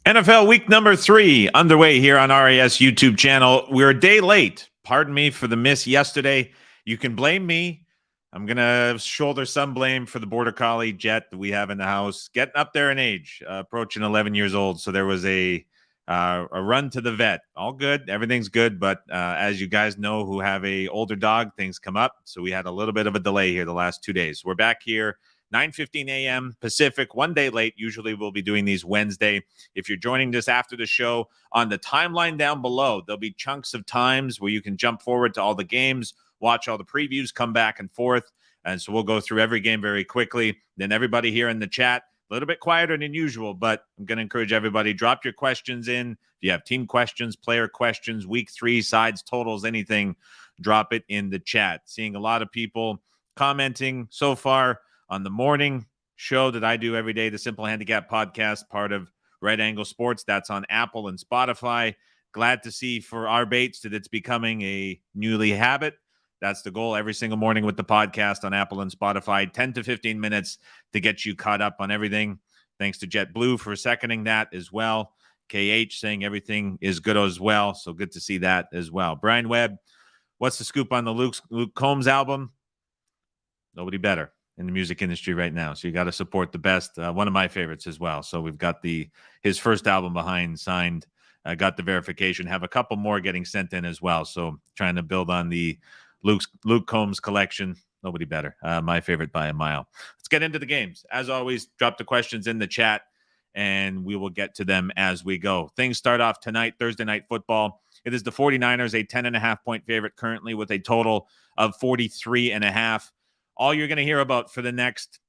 NFL week number 3 underway here on RAS YouTube channel. We're a day late. Pardon me for the miss yesterday. You can blame me. I'm going to shoulder some blame for the Border Collie Jet that we have in the house. Getting up there in age, approaching 11 years old. So there was a run to the vet. All good. Everything's good. But as you guys know who have a older dog, things come up. So we had a little bit of a delay here the last 2 days. We're back here 9:15 a.m. Pacific, one day late. Usually we'll be doing these Wednesday. If you're joining us after the show, on the timeline down below, there'll be chunks of times where you can jump forward to all the games, watch all the previews, come back and forth. And so we'll go through every game very quickly. Then everybody here in the chat, a little bit quieter than usual, but I'm going to encourage everybody, drop your questions in. If you have team questions, player questions, week 3, sides, totals, anything, drop it in the chat. Seeing a lot of people commenting so far on the morning show that I do every day, the Simple Handicap Podcast, part of Right Angle Sports. That's on Apple and Spotify. Glad to see for our Bates that it's becoming a newly habit. That's the goal every single morning with the podcast on Apple and Spotify. 10 to 15 minutes to get you caught up on everything. Thanks to JetBlue for seconding that as well. KH saying everything is good as well. So good to see that as well. Brian Webb, what's the scoop on the Luke Combs album? Nobody better in the music industry right now. So you got to support the best. One of my favorites as well. So we've got his first album behind signed, got the verification, have a couple more getting sent in as well. So trying to build on the Luke Combs collection. Nobody better. My favorite by a mile. Let's get into the games. As always, drop the questions in the chat and we will get to them as we go. Things start off tonight, Thursday night football. It is the 49ers, a 10.5-point favorite currently with a total of 43.5. All you're going to hear about for the next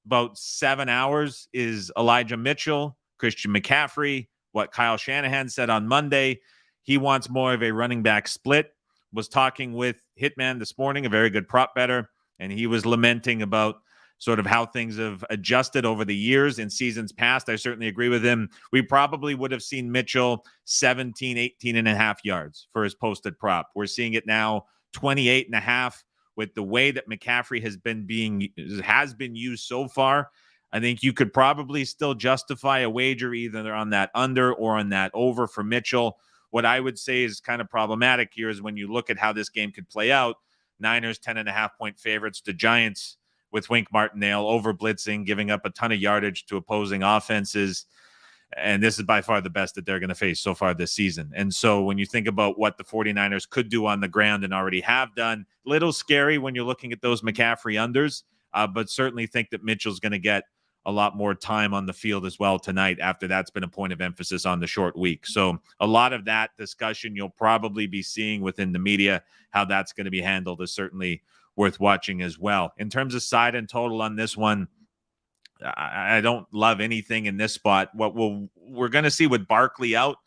about 7 hours is Elijah Mitchell, Christian McCaffrey, what Kyle Shanahan said on Monday. He wants more of a running back split. Was talking with Hitman this morning, a very good prop bettor, and he was lamenting about sort of how things have adjusted over the years in seasons past. I certainly agree with him. We probably would have seen Mitchell 17, 18 and a half yards for his posted prop. We're seeing it now 28 and a half. With the way that McCaffrey has been used so far, I think you could probably still justify a wager either on that under or on that over for Mitchell. What I would say is kind of problematic here is when you look at how this game could play out. Niners 10.5-point favorites. The Giants with Wink Martindale over blitzing, giving up a ton of yardage to opposing offenses. And this is by far the best that they're going to face so far this season. And so when you think about what the 49ers could do on the ground and already have done, little scary when you're looking at those McCaffrey unders, but certainly think that Mitchell's going to get a lot more time on the field as well tonight after that's been a point of emphasis on the short week. So a lot of that discussion you'll probably be seeing within the media. How that's going to be handled is certainly worth watching as well. In terms of side and total on this one, I don't love anything in this spot. What we're going to see with Barkley out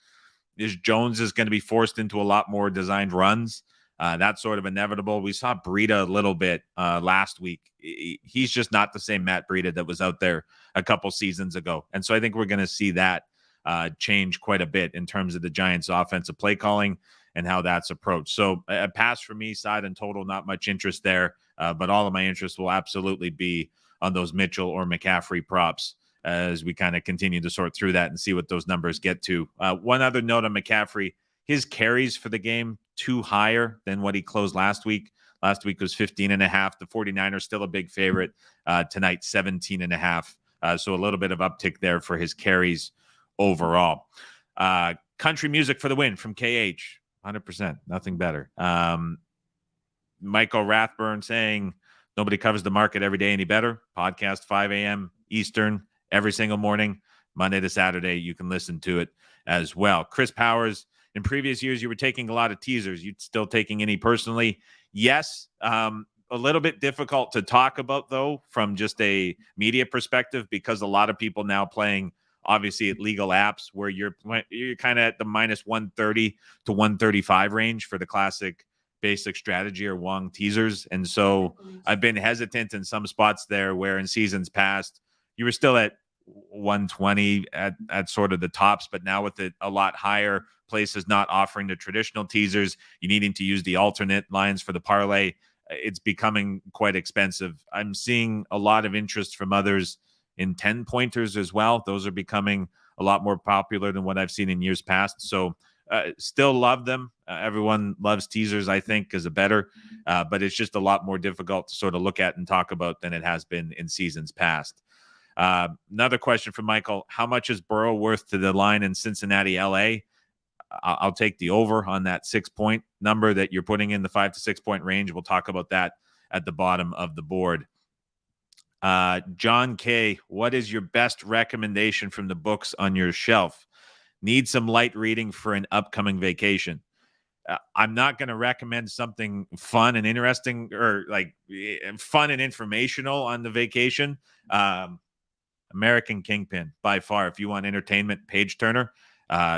is Jones is going to be forced into a lot more designed runs. That's sort of inevitable. We saw Breida a little bit last week. He's just not the same Matt Breida that was out there a couple seasons ago. And so I think we're going to see that change quite a bit in terms of the Giants' offensive play calling and how that's approached. So a pass for me, side and total, not much interest there. But all of my interest will absolutely be on those Mitchell or McCaffrey props as we kind of continue to sort through that and see what those numbers get to. One other note on McCaffrey, his carries for the game, 2 higher than what he closed last week. Last week was 15.5. The 49ers still a big favorite. Tonight, 17.5. So a little bit of uptick there for his carries overall. Country music for the win from KH. 100%. Nothing better. Michael Rathburn saying, nobody covers the market every day any better. Podcast 5 a.m. Eastern every single morning, Monday to Saturday. You can listen to it as well. Chris Powers, in previous years, you were taking a lot of teasers. You still taking any personally? Yes. A little bit difficult to talk about, though, from just a media perspective, because a lot of people now playing, obviously, at legal apps where you're kind of at the minus 130 to 135 range for the classic basic strategy or Wong teasers. And so I've been hesitant in some spots there where in seasons past you were still at 120 at sort of the tops, but now with it a lot higher, places not offering the traditional teasers, you needing to use the alternate lines for the parlay, it's becoming quite expensive. I'm seeing a lot of interest from others in 10-pointers as well. Those are becoming a lot more popular than what I've seen in years past. So still love them. Everyone loves teasers, I think, as a better, but it's just a lot more difficult to sort of look at and talk about than it has been in seasons past. Another question from Michael: how much is Burrow worth to the line in Cincinnati, LA? I'll take the over on that 6-point number that you're putting in the 5 to 6 point range. We'll talk about that at the bottom of the board. John K, what is your best recommendation from the books on your shelf? Need some light reading for an upcoming vacation. I'm not going to recommend something fun and interesting or like fun and informational on the vacation. American Kingpin, by far. If you want entertainment, page turner,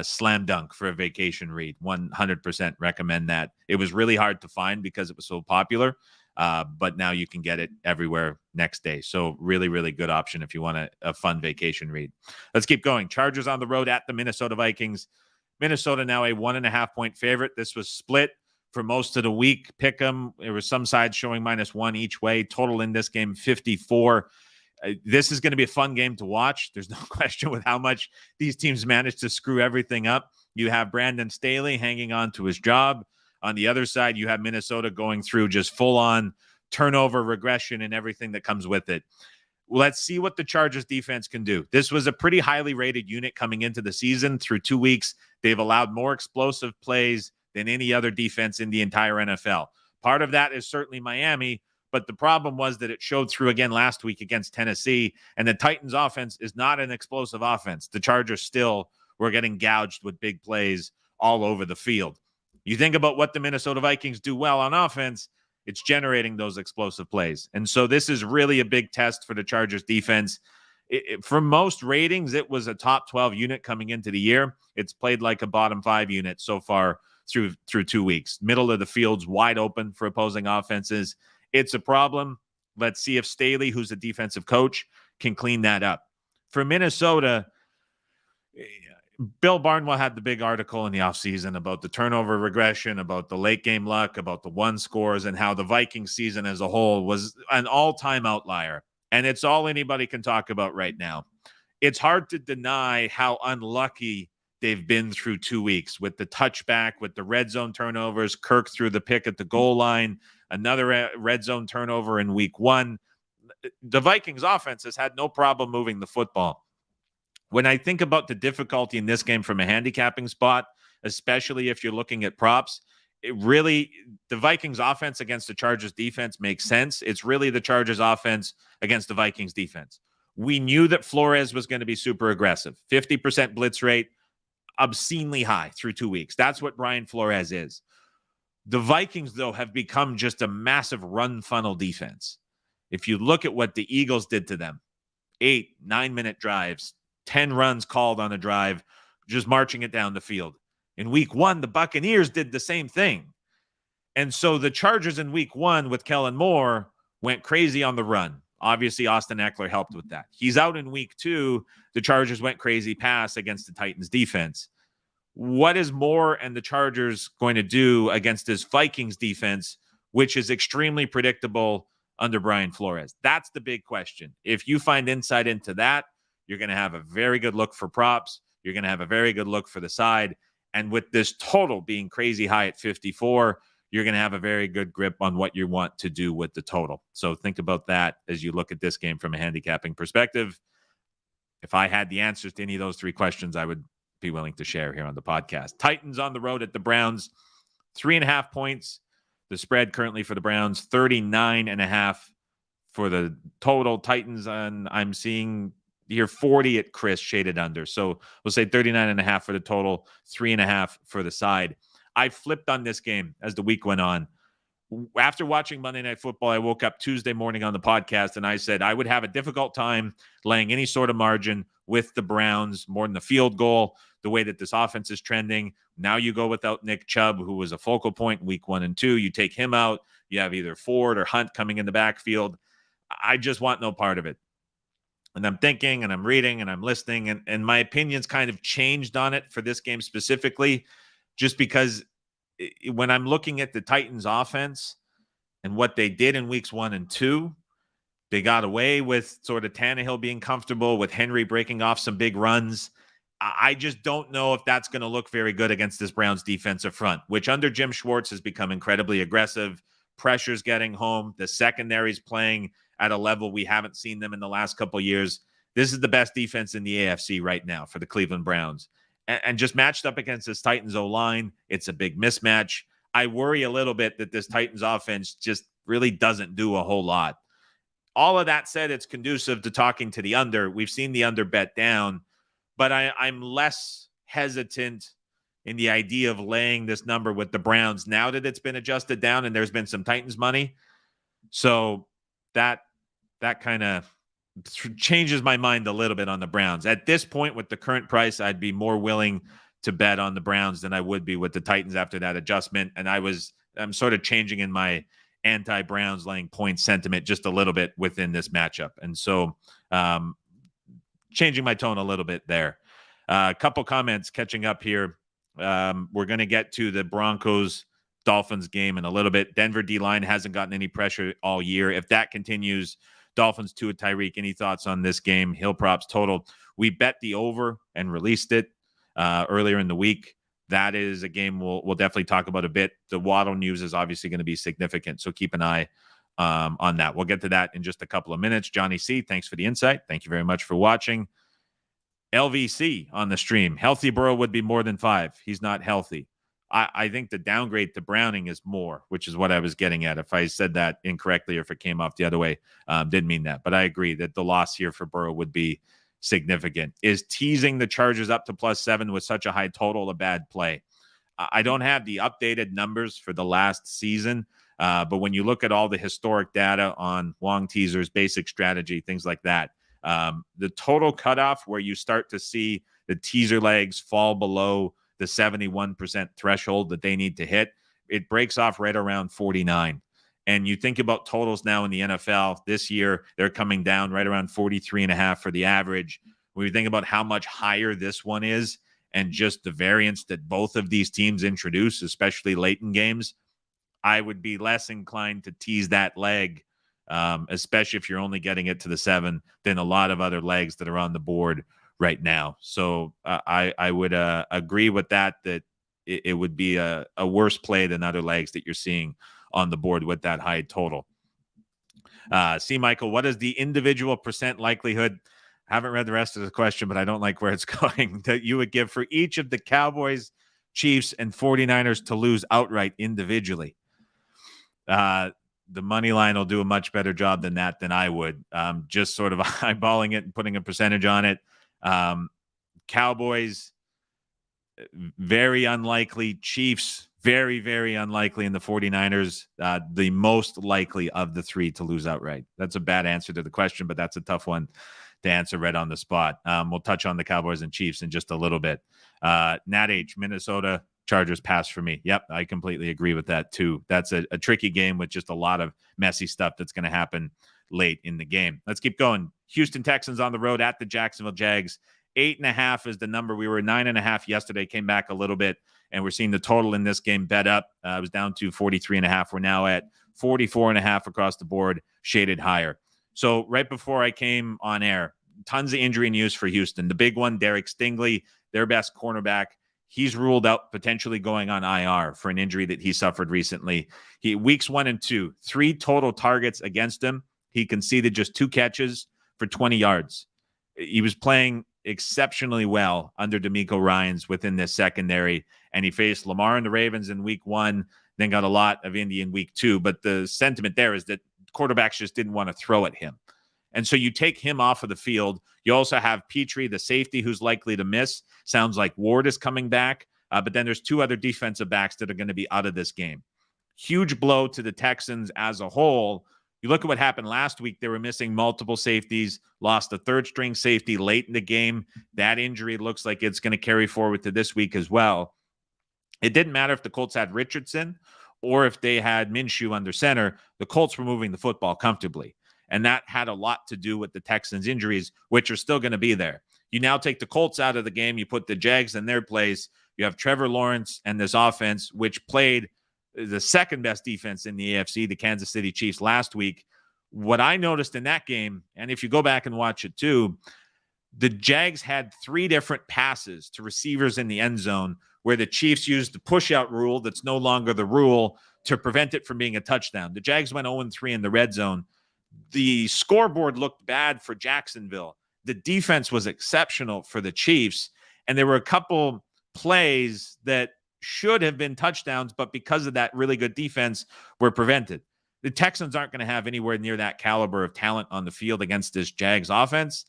slam dunk for a vacation read. 100% recommend that. It was really hard to find because it was so popular, but now you can get it everywhere next day. So really, really good option if you want a fun vacation read. Let's keep going. Chargers on the road at the Minnesota Vikings. Minnesota now a 1.5-point favorite. This was split for most of the week. Pick 'em. There was some sides showing -1 each way. Total in this game 54. This is going to be a fun game to watch. There's no question with how much these teams managed to screw everything up. You have Brandon Staley hanging on to his job. On the other side, you have Minnesota going through just full-on turnover regression and everything that comes with it. Let's see what the Chargers defense can do. This was a pretty highly rated unit coming into the season. Through 2 weeks, they've allowed more explosive plays than any other defense in the entire NFL. Part of that is certainly Miami, but the problem was that it showed through again last week against Tennessee, and the Titans offense is not an explosive offense. The Chargers still were getting gouged with big plays all over the field. You think about what the Minnesota Vikings do well on offense, it's generating those explosive plays. And so this is really a big test for the Chargers defense. For most ratings, it was a top 12 unit coming into the year. It's played like a bottom 5 unit so far through 2 weeks. Middle of the field's wide open for opposing offenses. It's a problem. Let's see if Staley, who's a defensive coach, can clean that up. For Minnesota, Bill Barnwell had the big article in the offseason about the turnover regression, about the late game luck, about the one scores, and how the Vikings season as a whole was an all-time outlier. And it's all anybody can talk about right now. It's hard to deny how unlucky they've been through 2 weeks with the touchback, with the red zone turnovers. Kirk threw the pick at the goal line, another red zone turnover in week 1. The Vikings offense has had no problem moving the football. When I think about the difficulty in this game from a handicapping spot, especially if you're looking at props, the Vikings offense against the Chargers defense makes sense. It's really the Chargers offense against the Vikings defense. We knew that Flores was going to be super aggressive. 50% blitz rate, obscenely high through 2 weeks. That's what Brian Flores is. The Vikings, though, have become just a massive run funnel defense. If you look at what the Eagles did to them, 8, 9-minute drives, 10 runs called on a drive, just marching it down the field. In week 1, the Buccaneers did the same thing. And so the Chargers in week 1 with Kellen Moore went crazy on the run. Obviously, Austin Eckler helped with that. He's out in week 2. The Chargers went crazy pass against the Titans defense. What is Moore and the Chargers going to do against this Vikings defense, which is extremely predictable under Brian Flores? That's the big question. If you find insight into that, you're going to have a very good look for props. You're going to have a very good look for the side. And with this total being crazy high at 54, you're going to have a very good grip on what you want to do with the total. So think about that as you look at this game from a handicapping perspective. If I had the answers to any of those 3 questions, I would be willing to share here on the podcast. Titans on the road at the Browns, 3.5 points. The spread currently for the Browns, 39.5 for the total. Titans, and I'm seeing here 40 at Chris shaded under. So we'll say 39.5 for the total, 3.5 for the side. I flipped on this game as the week went on. After watching Monday Night Football, I woke up Tuesday morning on the podcast and I said I would have a difficult time laying any sort of margin with the Browns, more than the field goal, the way that this offense is trending. Now you go without Nick Chubb, who was a focal point in week 1 and 2. You take him out. You have either Ford or Hunt coming in the backfield. I just want no part of it. And I'm thinking and I'm reading and I'm listening, and my opinions kind of changed on it for this game specifically, just because when I'm looking at the Titans offense and what they did in weeks 1 and 2, They got away with sort of Tannehill being comfortable, with Henry breaking off some big runs. I just don't know if that's going to look very good against this Browns defensive front, which under Jim Schwartz has become incredibly aggressive. Pressure's getting home. The secondary's playing at a level we haven't seen them in the last couple of years. This is the best defense in the AFC right now for the Cleveland Browns. And just matched up against this Titans O-line, it's a big mismatch. I worry a little bit that this Titans offense just really doesn't do a whole lot. All of that said, it's conducive to talking to the under. We've seen the under bet down, but I'm less hesitant in the idea of laying this number with the Browns now that it's been adjusted down and there's been some Titans money. So that kind of changes my mind a little bit on the Browns. At this point, with the current price, I'd be more willing to bet on the Browns than I would be with the Titans after that adjustment. And I'm sort of changing in my anti-Browns laying points sentiment just a little bit within this matchup. And so changing my tone a little bit there. A couple comments catching up here. We're going to get to the Broncos-Dolphins game in a little bit. Denver D-line hasn't gotten any pressure all year. If that continues, Dolphins to a Tyreek. Any thoughts on this game? Hill props total. We bet the over and released it earlier in the week. That is a game we'll definitely talk about a bit. The Waddle news is obviously going to be significant, so keep an eye on that. We'll get to that in just a couple of minutes. Johnny C., thanks for the insight. Thank you very much for watching. LVC on the stream. Healthy Burrow would be more than 5. He's not healthy. I think the downgrade to Browning is more, which is what I was getting at. If I said that incorrectly or if it came off the other way, didn't mean that. But I agree that the loss here for Burrow would be significant. Is teasing the Chargers up to +7 with such a high total a bad play? I don't have the updated numbers for the last season, but when you look at all the historic data on long teasers, basic strategy, things like that, the total cutoff where you start to see the teaser legs fall below the 71% threshold that they need to hit, it breaks off right around 49. And you think about totals now in the NFL this year, they're coming down right around 43.5 for the average. When we think about how much higher this one is and just the variance that both of these teams introduce, especially late in games, I would be less inclined to tease that leg, especially if you're only getting it to the 7 than a lot of other legs that are on the board right now. So I would agree with that it would be a worse play than other legs that you're seeing on the board with that high total. C. Michael, what is the individual percent likelihood? I haven't read the rest of the question, but I don't like where it's going, that you would give for each of the Cowboys, Chiefs, and 49ers to lose outright individually. The money line will do a much better job than that than I would. Just sort of eyeballing it and putting a percentage on it. Cowboys, very unlikely. Chiefs, very, very unlikely. And the 49ers, the most likely of the 3 to lose outright. That's a bad answer to the question, but that's a tough one to answer right on the spot. We'll touch on the Cowboys and Chiefs in just a little bit. Nat H, Minnesota Chargers pass for me. Yep, I completely agree with that too. That's a tricky game with just a lot of messy stuff that's going to happen late in the game. Let's keep going. Houston Texans on the road at the Jacksonville Jags. 8.5 is the number. We were 9.5 yesterday, came back a little bit, and we're seeing the total in this game bet up. It was down to 43.5. We're now at 44.5 across the board, shaded higher. So right before I came on air, tons of injury news for Houston. The big one, Derek Stingley, their best cornerback. He's ruled out potentially going on IR for an injury that he suffered recently. Weeks 1 and 2, 3 total targets against him. He conceded just 2 catches for 20 yards. He was playing exceptionally well under DeMeco Ryans within this secondary, and he faced Lamar and the Ravens in week 1, then got a lot of Indy in week 2. But the sentiment there is that quarterbacks just didn't want to throw at him. And so you take him off of the field. You also have Petrie, the safety, who's likely to miss. Sounds like Ward is coming back. But then there's 2 other defensive backs that are going to be out of this game. Huge blow to the Texans as a whole. You look at what happened last week. They were missing multiple safeties, lost a third-string safety late in the game. That injury looks like it's going to carry forward to this week as well. It didn't matter if the Colts had Richardson or if they had Minshew under center. The Colts were moving the football comfortably. And that had a lot to do with the Texans' injuries, which are still going to be there. You now take the Colts out of the game. You put the Jags in their place. You have Trevor Lawrence and this offense, which played the second best defense in the AFC, the Kansas City Chiefs, last week. What I noticed in that game, and if you go back and watch it too, the Jags had 3 different passes to receivers in the end zone where the Chiefs used the push-out rule that's no longer the rule to prevent it from being a touchdown. The Jags went 0-3 in the red zone. The scoreboard looked bad for Jacksonville. The defense was exceptional for the Chiefs, and there were a couple plays that should have been touchdowns, but because of that really good defense, were prevented. The Texans aren't going to have anywhere near that caliber of talent on the field against this Jags offense.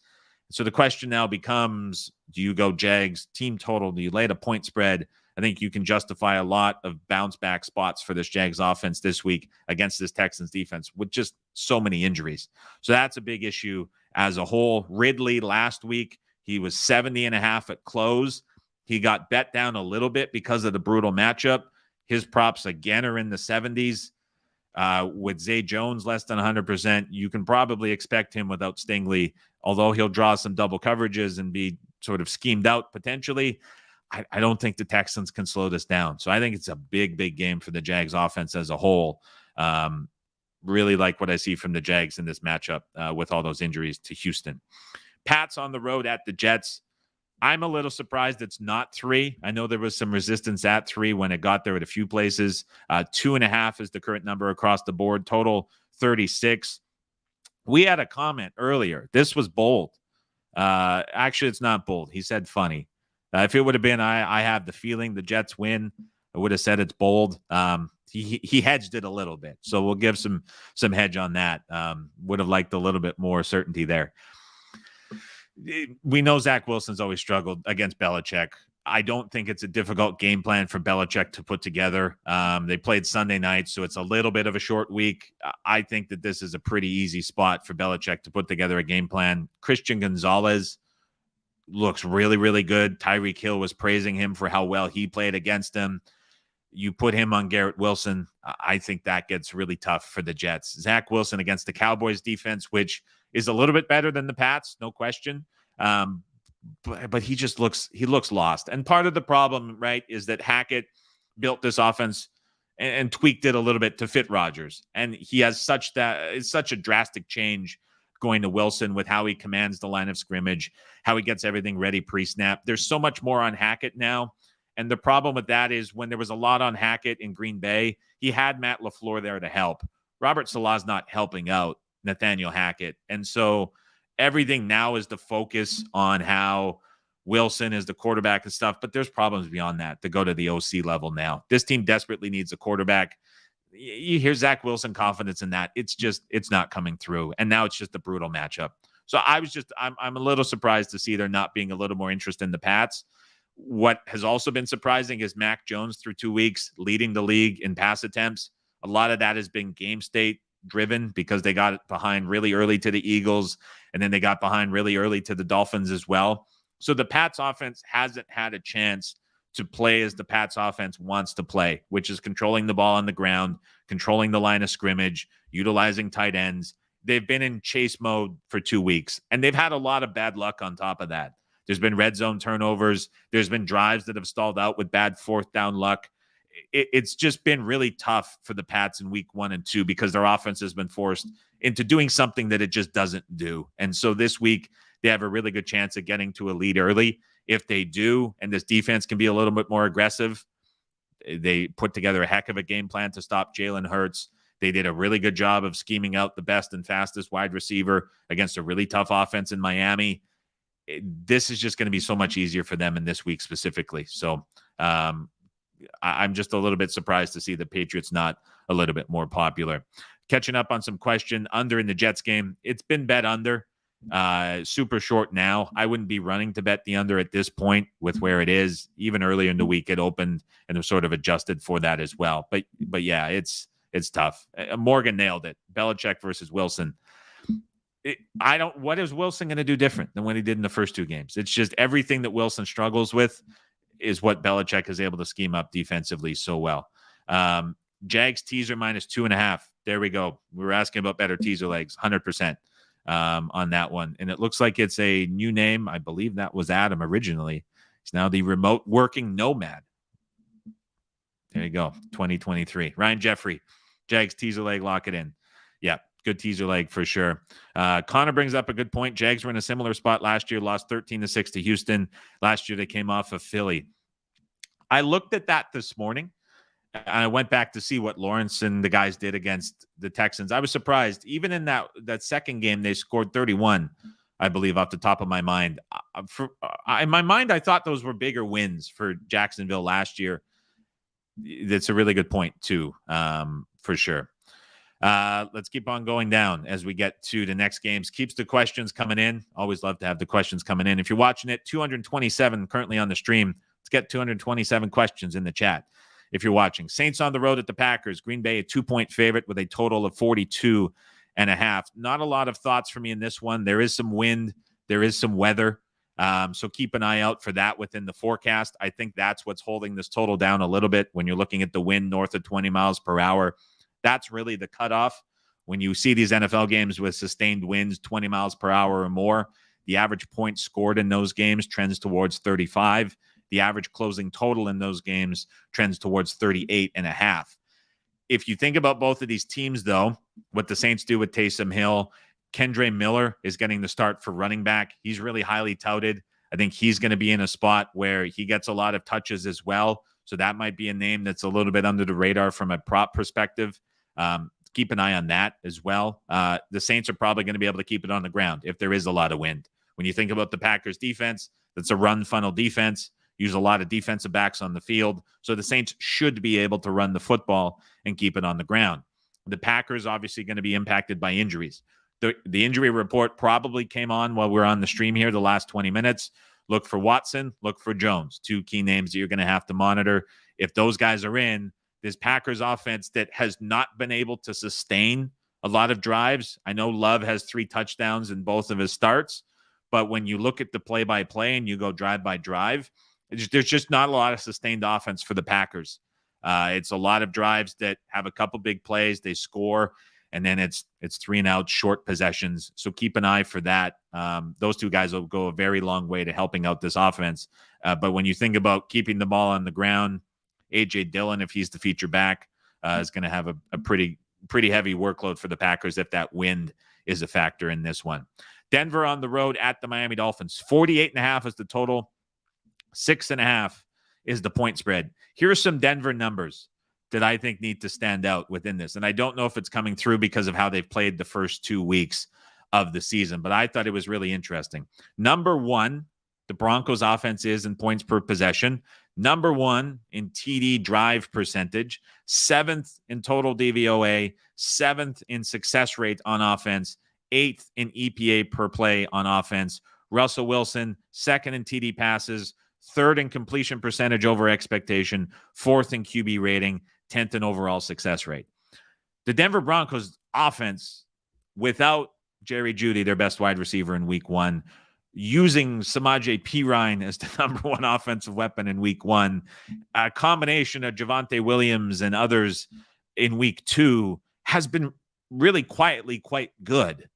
So the question now becomes, do you go Jags team total? Do you lay the point spread? I think you can justify a lot of bounce back spots for this Jags offense this week against this Texans defense with just so many injuries. So that's a big issue as a whole. Ridley last week, he was 70.5 at close. He got bet down a little bit because of the brutal matchup. His props again are in the 70s. With Zay Jones less than 100%, you can probably expect him without Stingley, although he'll draw some double coverages and be sort of schemed out potentially. I don't think the Texans can slow this down. So I think it's a big, big game for the Jags offense as a whole. Really like what I see from the Jags in this matchup with all those injuries to Houston. Pats on the road at the Jets. I'm a little surprised it's not 3. I know there was some resistance at 3 when it got there at a few places. 2.5 is the current number across the board. Total 36. We had a comment earlier. This was bold. Actually, it's not bold. He said funny. If it would have been, I have the feeling the Jets win, I would have said it's bold. He hedged it a little bit. So we'll give some hedge on that. Would have liked a little bit more certainty there. We know Zach Wilson's always struggled against Belichick. I don't think it's a difficult game plan for Belichick to put together. They played Sunday night, so it's a little bit of a short week. I think that this is a pretty easy spot for Belichick to put together a game plan. Christian Gonzalez looks really, really good. Tyreek Hill was praising him for how well he played against him. You put him on Garrett Wilson, I think that gets really tough for the Jets. Zach Wilson against the Cowboys defense, which is a little bit better than the Pats, no question. But he just looks lost. And part of the problem, right, is that Hackett built this offense and tweaked it a little bit to fit Rodgers. And he has such a drastic change going to Wilson with how he commands the line of scrimmage, how he gets everything ready pre-snap. There's so much more on Hackett now. And the problem with that is when there was a lot on Hackett in Green Bay, he had Matt LaFleur there to help. Robert Saleh's not helping out Nathaniel Hackett. And so everything now is the focus on how Wilson is the quarterback and stuff, but there's problems beyond that to go to the OC level now. This team desperately needs a quarterback. You hear Zach Wilson confidence in that. It's not coming through. And now it's just a brutal matchup. So I'm a little surprised to see there not being a little more interest in the Pats. What has also been surprising is Mac Jones through 2 weeks leading the league in pass attempts. A lot of that has been game state driven because they got behind really early to the Eagles, and then they got behind really early to the Dolphins as well. So the Pats offense hasn't had a chance to play as the Pats offense wants to play, which is controlling the ball on the ground, controlling the line of scrimmage, utilizing tight ends. They've been in chase mode for 2 weeks, and they've had a lot of bad luck on top of that. There's been red zone turnovers. There's been drives that have stalled out with bad fourth down luck. It's just been really tough for the Pats in week 1 and 2 because their offense has been forced into doing something that it just doesn't do. And so this week, they have a really good chance of getting to a lead early. If they do, and this defense can be a little bit more aggressive, they put together a heck of a game plan to stop Jalen Hurts. They did a really good job of scheming out the best and fastest wide receiver against a really tough offense in Miami. This is just going to be so much easier for them in this week specifically. So I'm just a little bit surprised to see the Patriots not a little bit more popular. Catching up on some question under in the Jets game. It's been bet under. Super short now. I wouldn't be running to bet the under at this point with where it is. Even earlier in the week, it opened and was sort of adjusted for that as well. But yeah, it's tough. Morgan nailed it. Belichick versus Wilson. What is Wilson going to do different than what he did in the first 2 games? It's just everything that Wilson struggles with is what Belichick is able to scheme up defensively so well. Jags teaser -2.5. There we go. We were asking about better teaser legs. 100% on that one. And it looks like it's a new name. I believe that was Adam originally. He's now the remote working nomad. There you go. 2023. Ryan Jeffrey. Jags teaser leg. Lock it in. Yeah. Good teaser leg for sure. Connor brings up a good point. Jags were in a similar spot last year, lost 13-6 to Houston. Last year, they came off of Philly. I looked at that this morning. I went back to see what Lawrence and the guys did against the Texans. I was surprised. Even in that second game, they scored 31, I believe, off the top of my mind. In my mind, I thought those were bigger wins for Jacksonville last year. That's a really good point, too, for sure. Let's keep on going down as we get to the next games. Keeps the questions coming in. Always love to have the questions coming in. If you're watching it, 227 currently on the stream. Let's get 227 questions in the chat. If you're watching, Saints on the road at the Packers. Green Bay, a 2-point favorite with a total of 42.5. Not a lot of thoughts for me in this one. There is some wind. There is some weather. So keep an eye out for that within the forecast. I think that's what's holding this total down a little bit when you're looking at the wind north of 20 miles per hour. That's really the cutoff. When you see these NFL games with sustained winds, 20 miles per hour or more, the average points scored in those games trends towards 35. The average closing total in those games trends towards 38.5. If you think about both of these teams, though, what the Saints do with Taysom Hill, Kendre Miller is getting the start for running back. He's really highly touted. I think he's going to be in a spot where he gets a lot of touches as well. So that might be a name that's a little bit under the radar from a prop perspective. Keep an eye on that as well. The Saints are probably going to be able to keep it on the ground if there is a lot of wind. When you think about the Packers defense, that's a run funnel defense. Use a lot of defensive backs on the field. So the Saints should be able to run the football and keep it on the ground. The Packers obviously going to be impacted by injuries. The injury report probably came on while we're on the stream here the last 20 minutes. Look for Watson, look for Jones. Two key names that you're going to have to monitor. If those guys are in, this Packers offense that has not been able to sustain a lot of drives. I know Love has 3 touchdowns in both of his starts, but when you look at the play-by-play and you go drive by drive, there's just not a lot of sustained offense for the Packers. It's a lot of drives that have a couple big plays, they score, and then it's 3-and-out short possessions. So keep an eye for that. Those two guys will go a very long way to helping out this offense. But when you think about keeping the ball on the ground, A.J. Dillon, if he's the feature back, is going to have a pretty heavy workload for the Packers if that wind is a factor in this one. Denver on the road at the Miami Dolphins. 48.5 is the total. 6.5 is the point spread. Here are some Denver numbers that I think need to stand out within this. And I don't know if it's coming through because of how they've played the first 2 weeks of the season, but I thought it was really interesting. Number 1, the Broncos offense is in points per possession. Number 1 in TD drive percentage. 7th in total DVOA. 7th in success rate on offense. 8th in EPA per play on offense. Russell Wilson, 2nd in TD passes. 3rd in completion percentage over expectation, 4th in QB rating, 10th in overall success rate. The Denver Broncos offense, without Jerry Jeudy, their best wide receiver in week 1, using Samaje Perine as the number 1 offensive weapon in week 1, a combination of Javonte Williams and others in week 2 has been really quietly quite good.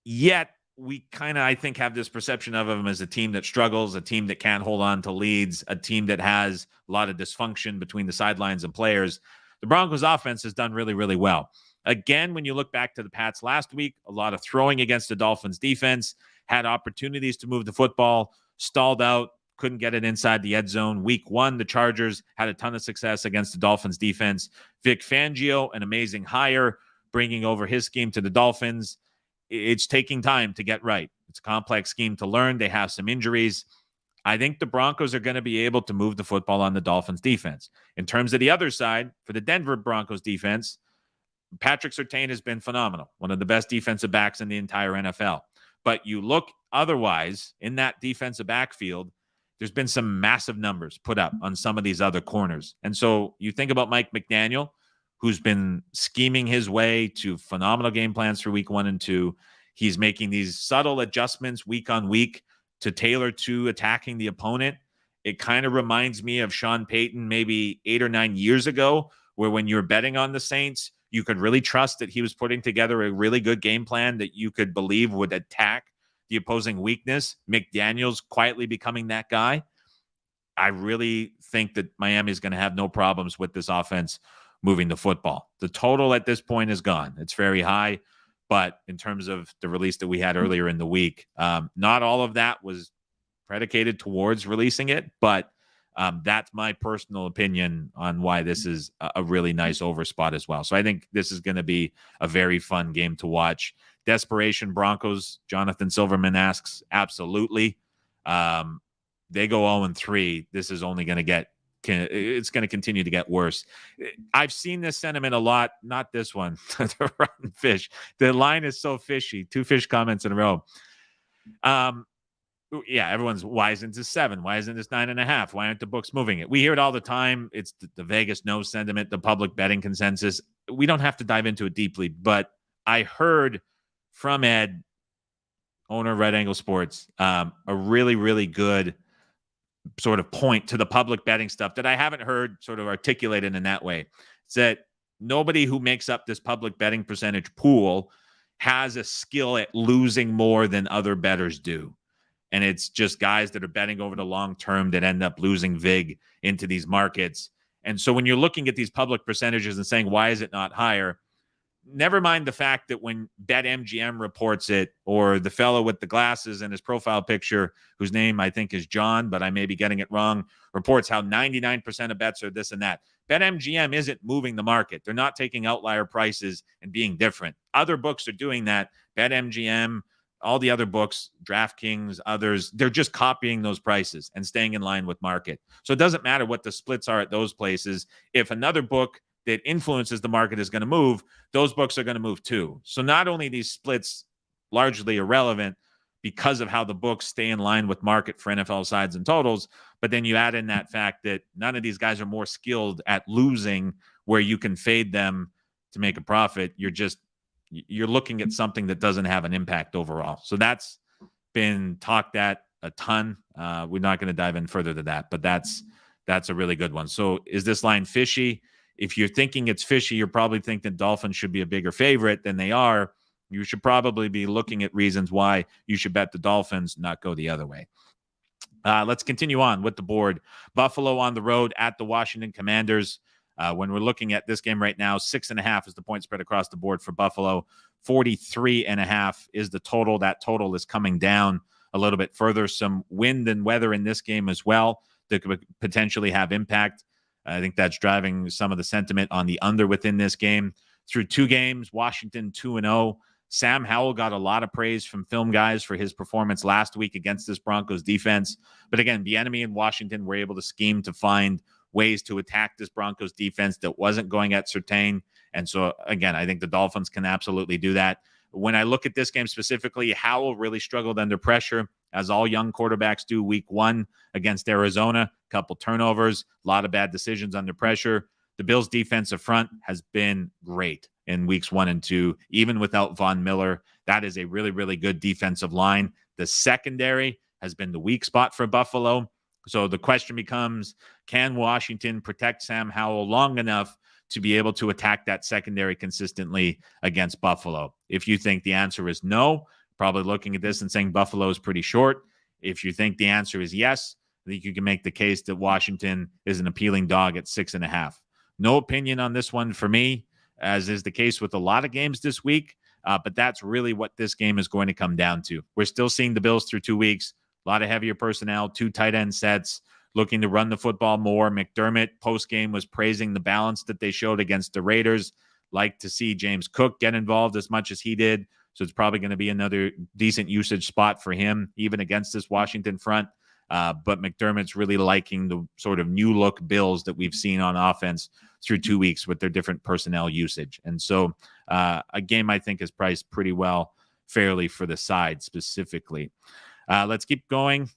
Yet, we kind of, I think, have this perception of them as a team that struggles, a team that can't hold on to leads, a team that has a lot of dysfunction between the sidelines and players. The Broncos offense has done really, really well. Again, when you look back to the Pats last week, a lot of throwing against the Dolphins defense, had opportunities to move the football, stalled out, couldn't get it inside the end zone. Week 1, the Chargers had a ton of success against the Dolphins defense. Vic Fangio, an amazing hire, bringing over his scheme to the Dolphins. It's taking time to get right. It's a complex scheme to learn. They have some injuries. I think the Broncos are going to be able to move the football on the Dolphins defense. In terms of the other side, for the Denver Broncos defense, Patrick Surtain has been phenomenal. One of the best defensive backs in the entire NFL. But you look otherwise in that defensive backfield, there's been some massive numbers put up on some of these other corners. And so you think about Mike McDaniel, who's been scheming his way to phenomenal game plans for week 1 and 2. He's making these subtle adjustments week on week to tailor to attacking the opponent. It kind of reminds me of Sean Payton maybe 8 or 9 years ago, where when you're betting on the Saints, you could really trust that he was putting together a really good game plan that you could believe would attack the opposing weakness. McDaniel's quietly becoming that guy. I really think that Miami is going to have no problems with this offense moving the football. The total at this point is gone. It's very high, but in terms of the release that we had earlier in the week, not all of that was predicated towards releasing it, but that's my personal opinion on why this is a really nice overspot as well. So I think this is going to be a very fun game to watch. Desperation Broncos, Jonathan Silverman asks, absolutely. They go 0-3. This is only going to get, it's going to continue to get worse. I've seen this sentiment a lot, not this one, the rotten fish. The line is so fishy. 2 fish comments in a row. Yeah, everyone's, why isn't this 7? Why isn't this 9.5? Why aren't the books moving it? We hear it all the time. It's the Vegas no sentiment, the public betting consensus. We don't have to dive into it deeply, but I heard from Ed, owner of Red Angle Sports, a really, really good sort of point to the public betting stuff that I haven't heard sort of articulated in that way. It's that nobody who makes up this public betting percentage pool has a skill at losing more than other bettors do. And it's just guys that are betting over the long term that end up losing vig into these markets. And so when you're looking at these public percentages and saying, why is it not higher? Never mind the fact that when BetMGM reports it, or the fellow with the glasses and his profile picture, whose name I think is John, but I may be getting it wrong, reports how 99% of bets are this and that. BetMGM isn't moving the market. They're not taking outlier prices and being different. Other books are doing that. BetMGM, all the other books, DraftKings, others, they're just copying those prices and staying in line with market. So it doesn't matter what the splits are at those places. If another book that influences the market is going to move, those books are going to move too. So not only these splits largely irrelevant because of how the books stay in line with market for NFL sides and totals, but then you add in that fact that none of these guys are more skilled at losing where you can fade them to make a profit. You're looking at something that doesn't have an impact overall. So that's been talked at a ton. We're not going to dive in further to that, but that's a really good one. So is this line fishy? If you're thinking it's fishy, you're probably thinking that Dolphins should be a bigger favorite than they are. You should probably be looking at reasons why you should bet the Dolphins, not go the other way. Let's continue on with the board. Buffalo on the road at the Washington Commanders. When we're looking at this game right now, 6.5 is the point spread across the board for Buffalo. 43.5 is the total. That total is coming down a little bit further. Some wind and weather in this game as well that could potentially have impact. I think that's driving some of the sentiment on the under within this game. Through 2 games, Washington 2-0. Sam Howell got a lot of praise from film guys for his performance last week against this Broncos defense. But again, the enemy in Washington were able to scheme to find ways to attack this Broncos defense that wasn't going at Surtain. And so, again, I think the Dolphins can absolutely do that. When I look at this game specifically, Howell really struggled under pressure, as all young quarterbacks do week 1 against Arizona. Couple turnovers, a lot of bad decisions under pressure. The Bills' defensive front has been great in weeks 1 and 2, even without Von Miller. That is a really, really good defensive line. The secondary has been the weak spot for Buffalo. So the question becomes, can Washington protect Sam Howell long enough to be able to attack that secondary consistently against Buffalo? If you think the answer is no, probably looking at this and saying Buffalo is pretty short. If you think the answer is yes, I think you can make the case that Washington is an appealing dog at 6.5. No opinion on this one for me, as is the case with a lot of games this week. But that's really what this game is going to come down to. We're still seeing the Bills through 2 weeks. A lot of heavier personnel, 2 tight end sets, looking to run the football more. McDermott post-game was praising the balance that they showed against the Raiders. Like to see James Cook get involved as much as he did. So it's probably going to be another decent usage spot for him, even against this Washington front. But McDermott's really liking the sort of new look Bills that we've seen on offense through 2 weeks with their different personnel usage. And so a game I think is priced pretty well, fairly for the side specifically. Let's keep going.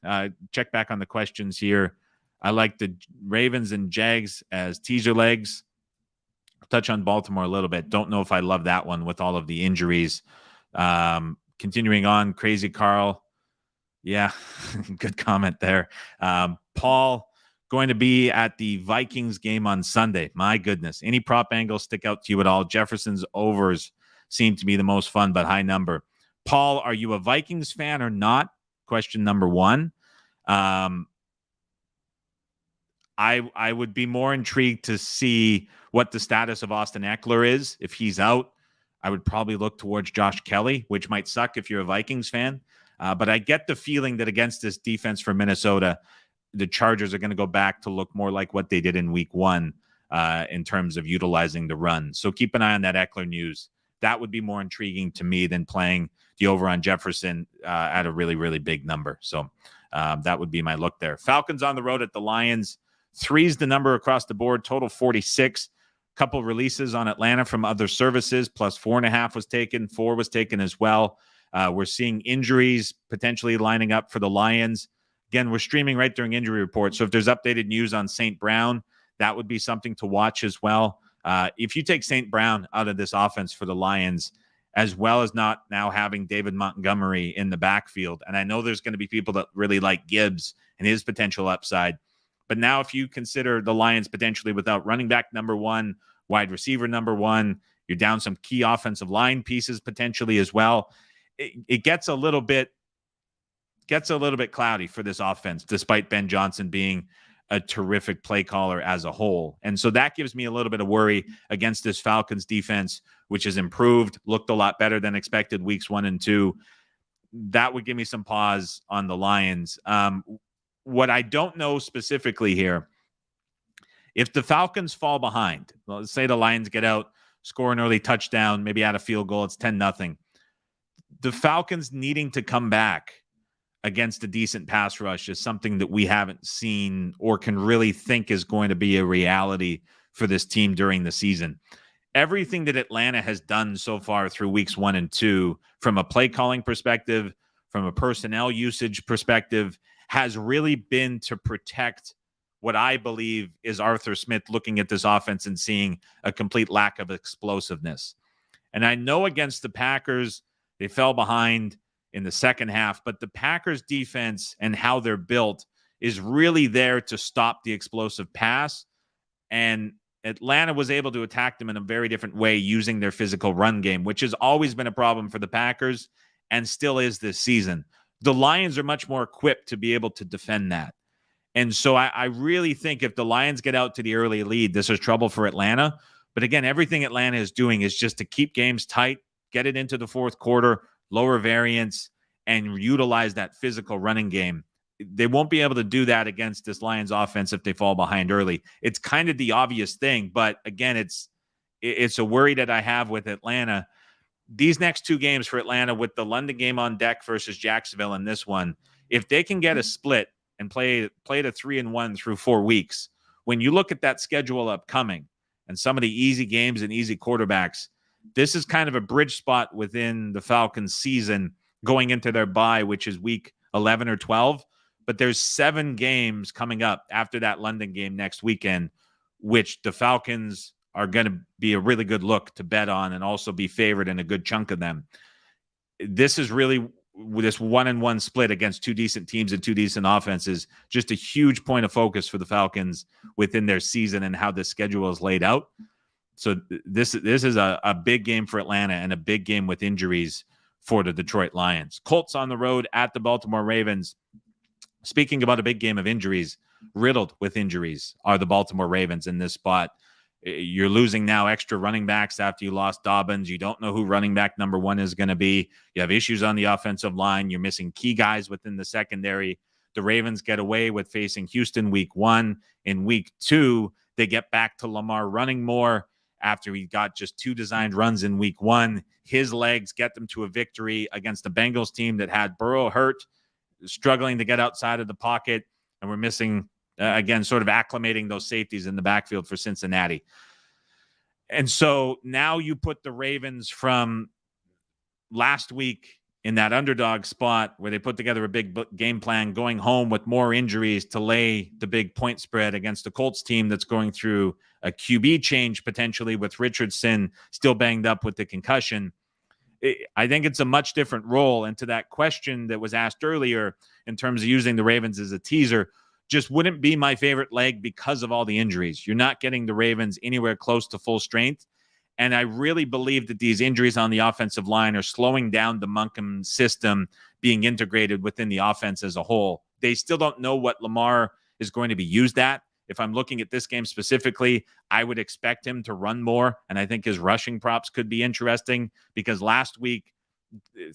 Check back on the questions here. I like the Ravens and Jags as teaser legs. Touch on Baltimore a little bit. Don't know if I love that one with all of the injuries. Continuing on, Crazy Carl. Yeah, good comment there. Paul, going to be at the Vikings game on Sunday. My goodness. Any prop angles stick out to you at all? Jefferson's overs seem to be the most fun, but high number. Paul, are you a Vikings fan or not? Question number 1. I would be more intrigued to see what the status of Austin Eckler is. If he's out, I would probably look towards Josh Kelly, which might suck if you're a Vikings fan. But I get the feeling that against this defense for Minnesota, the Chargers are going to go back to look more like what they did in week one in terms of utilizing the run. So keep an eye on that Eckler news. That would be more intriguing to me than playing the over on Jefferson at a really, really big number. So that would be my look there. Falcons on the road at the Lions. 3's the number across the board, total 46. Couple releases on Atlanta from other services, plus 4.5 was taken. 4 was taken as well. We're seeing injuries potentially lining up for the Lions. Again, we're streaming right during injury report. So if there's updated news on St. Brown, that would be something to watch as well. If you take St. Brown out of this offense for the Lions, as well as not now having David Montgomery in the backfield, and I know there's going to be people that really like Gibbs and his potential upside, but now if you consider the Lions potentially without running back number 1, wide receiver number 1, you're down some key offensive line pieces potentially as well. It gets a little bit cloudy for this offense, despite Ben Johnson being a terrific play caller as a whole. And so that gives me a little bit of worry against this Falcons defense, which has improved, looked a lot better than expected weeks 1 and 2. That would give me some pause on the Lions. What I don't know specifically here, if the Falcons fall behind, let's say the Lions get out, score an early touchdown, maybe add a field goal, it's 10-0. The Falcons needing to come back against a decent pass rush is something that we haven't seen or can really think is going to be a reality for this team during the season. Everything that Atlanta has done so far through weeks 1 and 2, from a play calling perspective, from a personnel usage perspective, has really been to protect what I believe is Arthur Smith looking at this offense and seeing a complete lack of explosiveness. And I know against the Packers, they fell behind in the second half, but the Packers defense and how they're built is really there to stop the explosive pass. And Atlanta was able to attack them in a very different way using their physical run game, which has always been a problem for the Packers and still is this season. The Lions are much more equipped to be able to defend that. And so I really think if the Lions get out to the early lead, this is trouble for Atlanta. But again, everything Atlanta is doing is just to keep games tight, get it into the fourth quarter, lower variance, and utilize that physical running game. They won't be able to do that against this Lions offense if they fall behind early. It's kind of the obvious thing, but again, it's a worry that I have with Atlanta. These next 2 games for Atlanta, with the London game on deck versus Jacksonville in this one, if they can get a split and play to 3-1 through 4 weeks, when you look at that schedule upcoming and some of the easy games and easy quarterbacks, this is kind of a bridge spot within the Falcons season going into their bye, which is week 11 or 12. But there's 7 games coming up after that London game next weekend, which the Falcons are going to be a really good look to bet on and also be favored in a good chunk of them. This is really, this 1-1 split against 2 decent teams and 2 decent offenses, just a huge point of focus for the Falcons within their season and how the schedule is laid out. So this is a big game for Atlanta and a big game with injuries for the Detroit Lions. Colts on the road at the Baltimore Ravens. Speaking about a big game of injuries, riddled with injuries are the Baltimore Ravens in this spot. You're losing now extra running backs after you lost Dobbins. You don't know who running back number 1 is going to be. You have issues on the offensive line. You're missing key guys within the secondary. The Ravens get away with facing Houston week 1. In week 2, they get back to Lamar running more after he got just 2 designed runs in week 1. His legs get them to a victory against the Bengals team that had Burrow hurt, struggling to get outside of the pocket, and we're missing again, sort of acclimating those safeties in the backfield for Cincinnati. And so now you put the Ravens from last week in that underdog spot where they put together a big game plan, going home with more injuries to lay the big point spread against the Colts team that's going through a QB change potentially with Richardson still banged up with the concussion. I think it's a much different role. And to that question that was asked earlier in terms of using the Ravens as a teaser, just wouldn't be my favorite leg because of all the injuries. You're not getting the Ravens anywhere close to full strength. And I really believe that these injuries on the offensive line are slowing down the Munkin system being integrated within the offense as a whole. They still don't know what Lamar is going to be used at. If I'm looking at this game specifically, I would expect him to run more, and I think his rushing props could be interesting because last week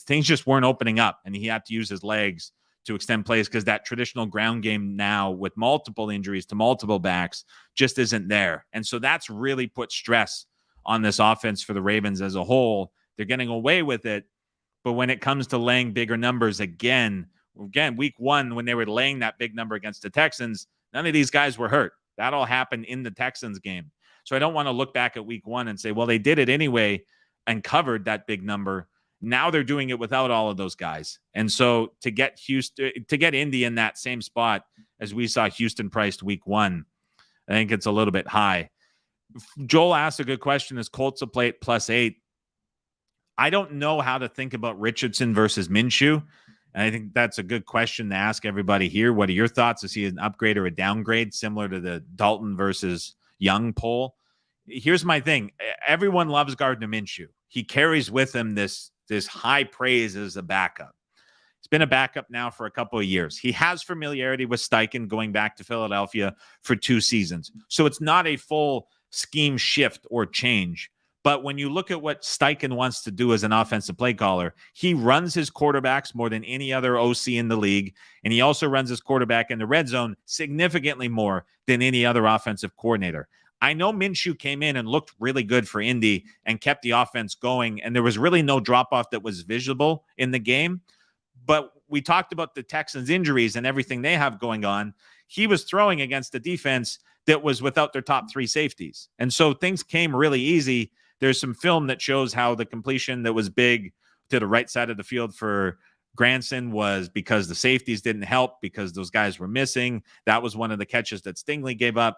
things just weren't opening up, and he had to use his legs to extend plays because that traditional ground game now with multiple injuries to multiple backs just isn't there. And so that's really put stress on this offense for the Ravens as a whole. They're getting away with it, but when it comes to laying bigger numbers again, week one, when they were laying that big number against the Texans, none of these guys were hurt. That all happened in the Texans game. So I don't want to look back at week one and say, well, they did it anyway and covered that big number. Now they're doing it without all of those guys. And so to get Indy in that same spot as we saw Houston priced week one, I think it's a little bit high. Joel asked a good question. Is Colts a play +8? I don't know how to think about Richardson versus Minshew. And I think that's a good question to ask everybody here. What are your thoughts? Is he an upgrade or a downgrade, similar to the Dalton versus Young poll? Here's my thing. Everyone loves Gardner Minshew. He carries with him this high praise as a backup. He's been a backup now for a couple of years. He has familiarity with Steichen going back to Philadelphia for 2 seasons. So it's not a full scheme shift or change. But when you look at what Steichen wants to do as an offensive play caller, he runs his quarterbacks more than any other OC in the league. And he also runs his quarterback in the red zone significantly more than any other offensive coordinator. I know Minshew came in and looked really good for Indy and kept the offense going, and there was really no drop-off that was visible in the game. But we talked about the Texans' injuries and everything they have going on. He was throwing against a defense that was without their top 3 safeties. And so things came really easy. There's some film that shows how the completion that was big to the right side of the field for Granson was because the safeties didn't help because those guys were missing. That was one of the catches that Stingley gave up.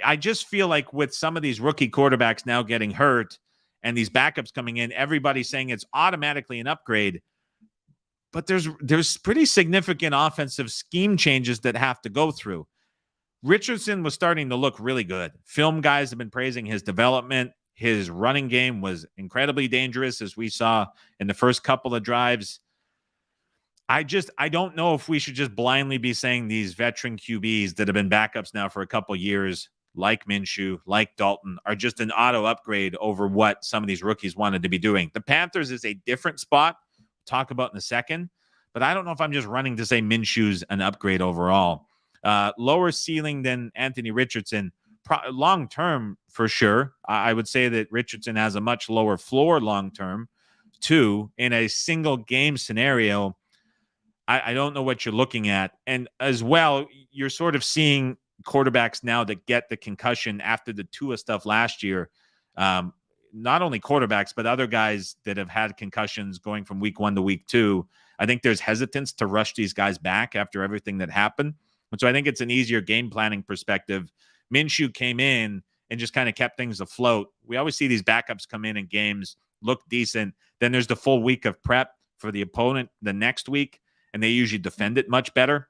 I just feel like with some of these rookie quarterbacks now getting hurt and these backups coming in, everybody's saying it's automatically an upgrade. But there's pretty significant offensive scheme changes that have to go through. Richardson was starting to look really good. Film guys have been praising his development. His running game was incredibly dangerous, as we saw in the first couple of drives. I don't know if we should just blindly be saying these veteran QBs that have been backups now for a couple of years, like Minshew, like Dalton, are just an auto upgrade over what some of these rookies wanted to be doing. The Panthers is a different spot. We'll talk about in a second, but I don't know if I'm just running to say Minshew's an upgrade overall. Lower ceiling than Anthony Richardson. Long-term, for sure. I would say that Richardson has a much lower floor long-term, too. In a single game scenario, I don't know what you're looking at. And as well, you're sort of seeing quarterbacks now that get the concussion after the Tua stuff last year. Not only quarterbacks, but other guys that have had concussions going from week 1 to week 2. I think there's hesitance to rush these guys back after everything that happened. And so I think it's an easier game planning perspective. Minshew came in and just kind of kept things afloat. We always see these backups come in games, look decent. Then there's the full week of prep for the opponent the next week, and they usually defend it much better.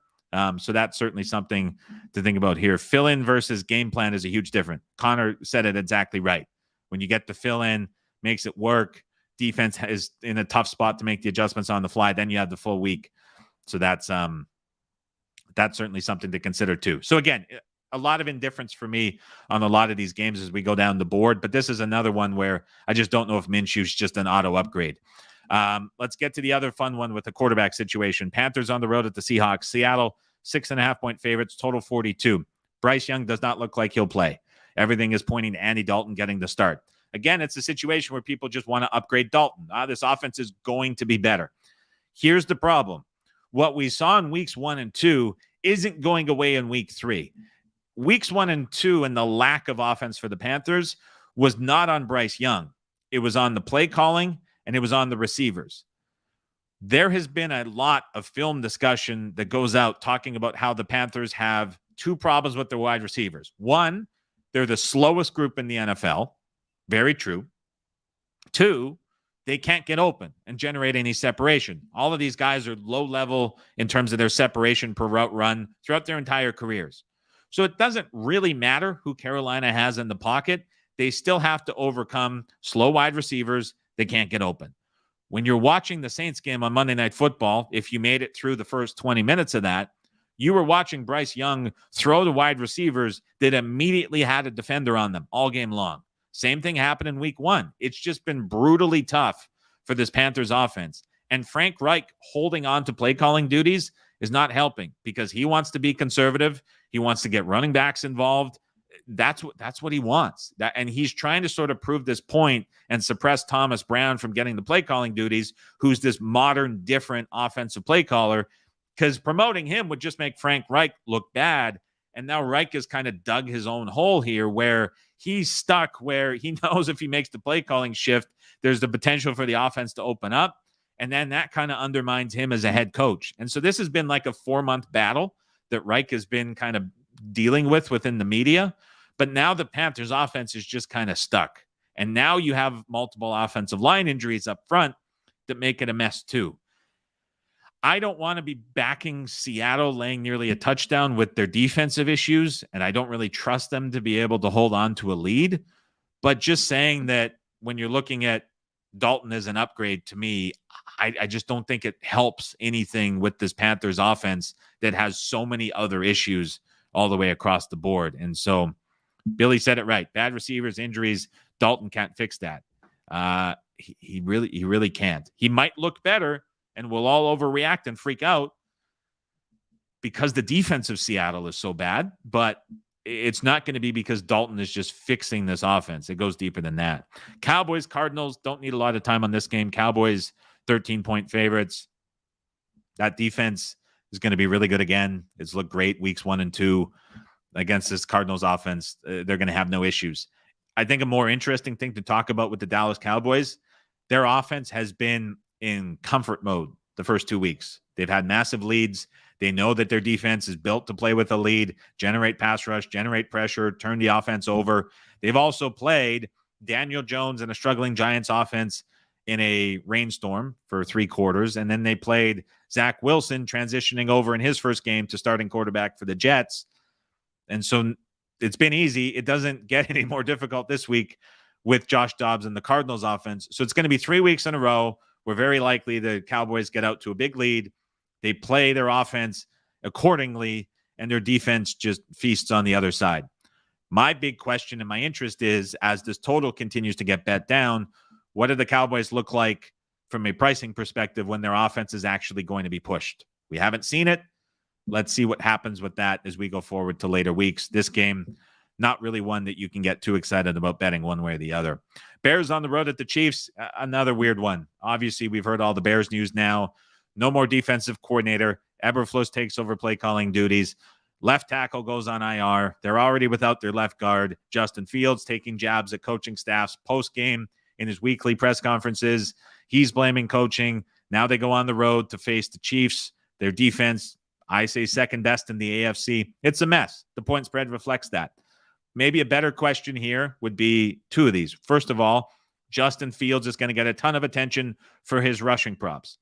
So that's certainly something to think about here. Fill-in versus game plan is a huge difference. Connor said it exactly right. When you get the fill-in, makes it work. Defense is in a tough spot to make the adjustments on the fly. Then you have the full week. So that's certainly something to consider too. So again, a lot of indifference for me on a lot of these games as we go down the board. But this is another one where I just don't know if Minshew's just an auto upgrade. Let's get to the other fun one with the quarterback situation. Panthers on the road at the Seahawks. Seattle, 6.5-point favorites, total 42. Bryce Young does not look like he'll play. Everything is pointing to Andy Dalton getting the start. Again, it's a situation where people just want to upgrade Dalton. This offense is going to be better. Here's the problem. What we saw in weeks 1 and 2 isn't going away in week 3. Weeks 1 and 2 and the lack of offense for the Panthers was not on Bryce Young. It was on the play calling and it was on the receivers. There has been a lot of film discussion that goes out talking about how the Panthers have 2 problems with their wide receivers. One, they're the slowest group in the NFL. Very true. 2, they can't get open and generate any separation. All of these guys are low level in terms of their separation per route run throughout their entire careers. So it doesn't really matter who Carolina has in the pocket. They still have to overcome slow wide receivers that can't get open. When you're watching the Saints game on Monday Night Football, if you made it through the first 20 minutes of that, You were watching Bryce Young throw to wide receivers that immediately had a defender on them all game long. Same thing happened in week 1. It's just been brutally tough for this Panthers offense. And Frank Reich holding on to play calling duties is not helping because he wants to be conservative. He wants to get running backs involved. That's what he wants. And he's trying to sort of prove this point and suppress Thomas Brown from getting the play calling duties, who's this modern, different offensive play caller, because promoting him would just make Frank Reich look bad. And now Reich has kind of dug his own hole here where he's stuck, where he knows if he makes the play calling shift, there's the potential for the offense to open up. And then that kind of undermines him as a head coach. And so this has been like a 4-month battle that Reich has been kind of dealing with within the media. But now the Panthers offense is just kind of stuck. And now you have multiple offensive line injuries up front that make it a mess too. I don't want to be backing Seattle laying nearly a touchdown with their defensive issues, and I don't really trust them to be able to hold on to a lead. But just saying that when you're looking at Dalton as an upgrade, to me, I just don't think it helps anything with this Panthers offense that has so many other issues all the way across the board. And so Billy said it right. Bad receivers, injuries, Dalton can't fix that. He really can't. He might look better, and we'll all overreact and freak out because the defense of Seattle is so bad, but it's not going to be because Dalton is just fixing this offense. It goes deeper than that. Cowboys, Cardinals, don't need a lot of time on this game. Cowboys, 13-point favorites. That defense is going to be really good again. It's looked great weeks 1 and 2 against this Cardinals offense. They're going to have no issues. I think a more interesting thing to talk about with the Dallas Cowboys, their offense has been in comfort mode the first 2 weeks. They've had massive leads. They know that their defense is built to play with a lead, generate pass rush, generate pressure, turn the offense over. They've also played Daniel Jones and a struggling Giants offense in a rainstorm for 3 quarters. And then they played Zach Wilson transitioning over in his first game to starting quarterback for the Jets. And so it's been easy. It doesn't get any more difficult this week with Josh Dobbs and the Cardinals offense. So it's going to be 3 weeks in a row where very likely the Cowboys get out to a big lead. They play their offense accordingly, and their defense just feasts on the other side. My big question and my interest is, as this total continues to get bet down, what do the Cowboys look like from a pricing perspective when their offense is actually going to be pushed? We haven't seen it. Let's see what happens with that as we go forward to later weeks. This game, not really one that you can get too excited about betting one way or the other. Bears on the road at the Chiefs, another weird one. Obviously, we've heard all the Bears news now. No more defensive coordinator. Eberflus takes over play calling duties. Left tackle goes on IR. They're already without their left guard. Justin Fields taking jabs at coaching staffs post-game in his weekly press conferences. He's blaming coaching. Now they go on the road to face the Chiefs. Their defense, I say second best in the AFC. It's a mess. The point spread reflects that. Maybe a better question here would be 2 of these. First of all, Justin Fields is going to get a ton of attention for his rushing props.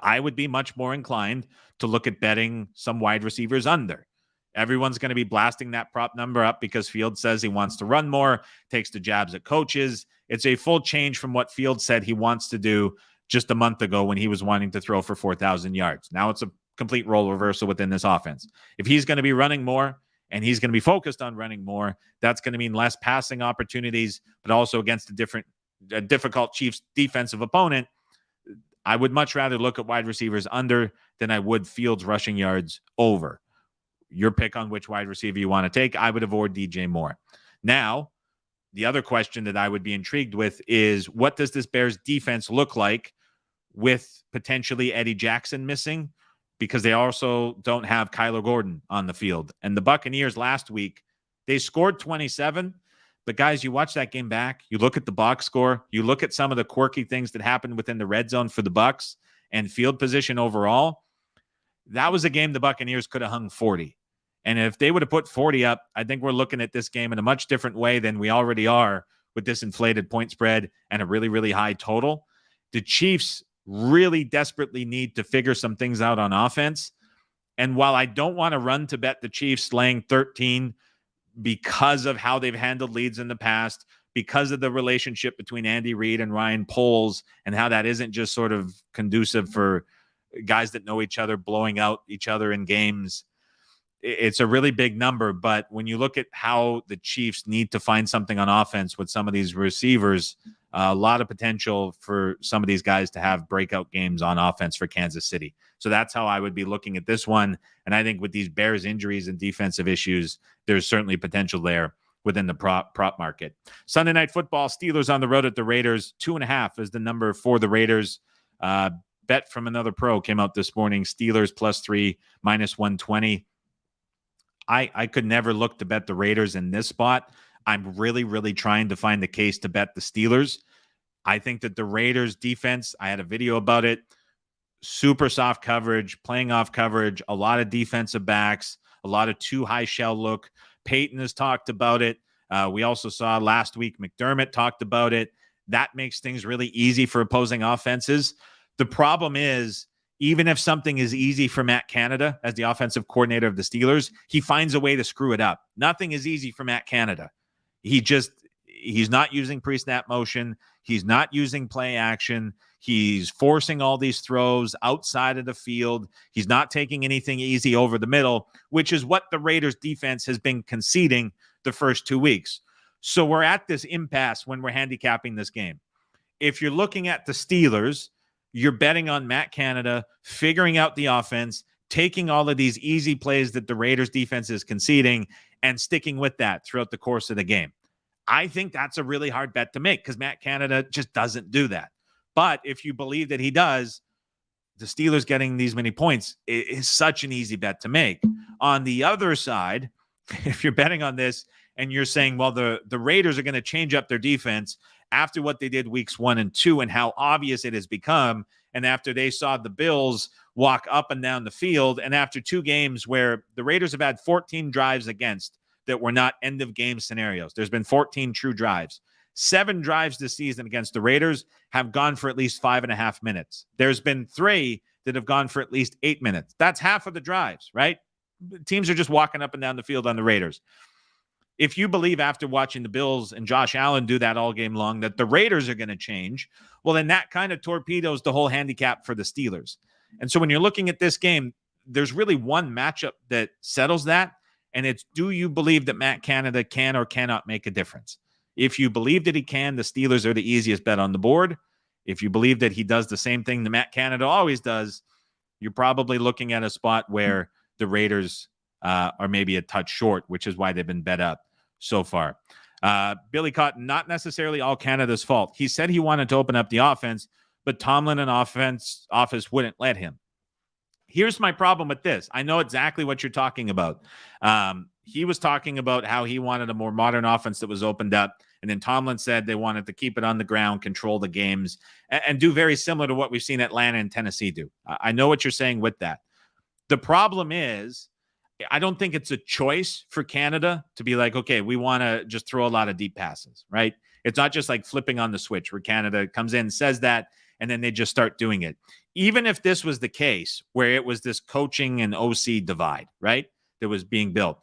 I would be much more inclined to look at betting some wide receivers under. Everyone's going to be blasting that prop number up because Fields says he wants to run more, takes the jabs at coaches. It's a full change from what Fields said he wants to do just a month ago when he was wanting to throw for 4,000 yards. Now it's a complete role reversal within this offense. If he's going to be running more and he's going to be focused on running more, that's going to mean less passing opportunities, but also against a difficult Chiefs defensive opponent. I would much rather look at wide receivers under than I would Fields rushing yards over. Your pick on which wide receiver you want to take. I would avoid DJ Moore. Now, the other question that I would be intrigued with is, what does this Bears defense look like with potentially Eddie Jackson missing? Because they also don't have Kyler Gordon on the field. And the Buccaneers last week, they scored 27. But guys, you watch that game back, you look at the box score, you look at some of the quirky things that happened within the red zone for the Bucs and field position overall. That was a game the Buccaneers could have hung 40. And if they would have put 40 up, I think we're looking at this game in a much different way than we already are with this inflated point spread and a really, really high total. The Chiefs really desperately need to figure some things out on offense. And while I don't want to run to bet the Chiefs laying 13 because of how they've handled leads in the past, because of the relationship between Andy Reid and Ryan Poles and how that isn't just sort of conducive for guys that know each other blowing out each other in games. It's a really big number, but when you look at how the Chiefs need to find something on offense with some of these receivers, a lot of potential for some of these guys to have breakout games on offense for Kansas City. So that's how I would be looking at this one. And I think with these Bears injuries and defensive issues, there's certainly potential there within the prop market. Sunday Night Football, Steelers on the road at the Raiders. 2.5 is the number for the Raiders. Bet from another pro came out this morning. Steelers +3, -120. I could never look to bet the Raiders in this spot. I'm really, really trying to find the case to bet the Steelers. I think that the Raiders defense, I had a video about it, super soft coverage, playing off coverage, a lot of defensive backs, a lot of too high shell look. Peyton has talked about it. We also saw last week McDermott talked about it. That makes things really easy for opposing offenses. The problem is, even if something is easy for Matt Canada as the offensive coordinator of the Steelers, he finds a way to screw it up. Nothing is easy for Matt Canada. He's not using pre-snap motion. He's not using play action. He's forcing all these throws outside of the field. He's not taking anything easy over the middle, which is what the Raiders defense has been conceding the first 2 weeks. So we're at this impasse when we're handicapping this game. If you're looking at the Steelers, you're betting on Matt Canada figuring out the offense, taking all of these easy plays that the Raiders defense is conceding and sticking with that throughout the course of the game. I think that's a really hard bet to make because Matt Canada just doesn't do that. But if you believe that he does, the Steelers getting these many points is such an easy bet to make. On the other side, if you're betting on this and you're saying, well, the Raiders are going to change up their defense after what they did weeks 1 and 2 and how obvious it has become, and after they saw the Bills walk up and down the field, and after 2 games where the Raiders have had 14 drives against that were not end-of-game scenarios. There's been 14 true drives. 7 drives this season against the Raiders have gone for at least 5.5 minutes. There's been 3 that have gone for at least 8 minutes. That's half of the drives, right? Teams are just walking up and down the field on the Raiders. If you believe after watching the Bills and Josh Allen do that all game long that the Raiders are going to change, well, then that kind of torpedoes the whole handicap for the Steelers. And so when you're looking at this game, there's really one matchup that settles that, and it's, do you believe that Matt Canada can or cannot make a difference? If you believe that he can, the Steelers are the easiest bet on the board. If you believe that he does the same thing that Matt Canada always does, you're probably looking at a spot where the Raiders are maybe a touch short, which is why they've been bet up so far. Billy Cotton, not necessarily all Canada's fault. He said he wanted to open up the offense, but Tomlin and office wouldn't let him. Here's my problem with this. I know exactly what you're talking about. He was talking about how he wanted a more modern offense that was opened up. And then Tomlin said they wanted to keep it on the ground, control the games, and do very similar to what we've seen Atlanta and Tennessee do. I know what you're saying with that. The problem is, I don't think it's a choice for Canada to be like, okay, we want to just throw a lot of deep passes, right? It's not just like flipping on the switch where Canada comes in, says that, and then they just start doing it. Even if this was the case where it was this coaching and OC divide, right, that was being built,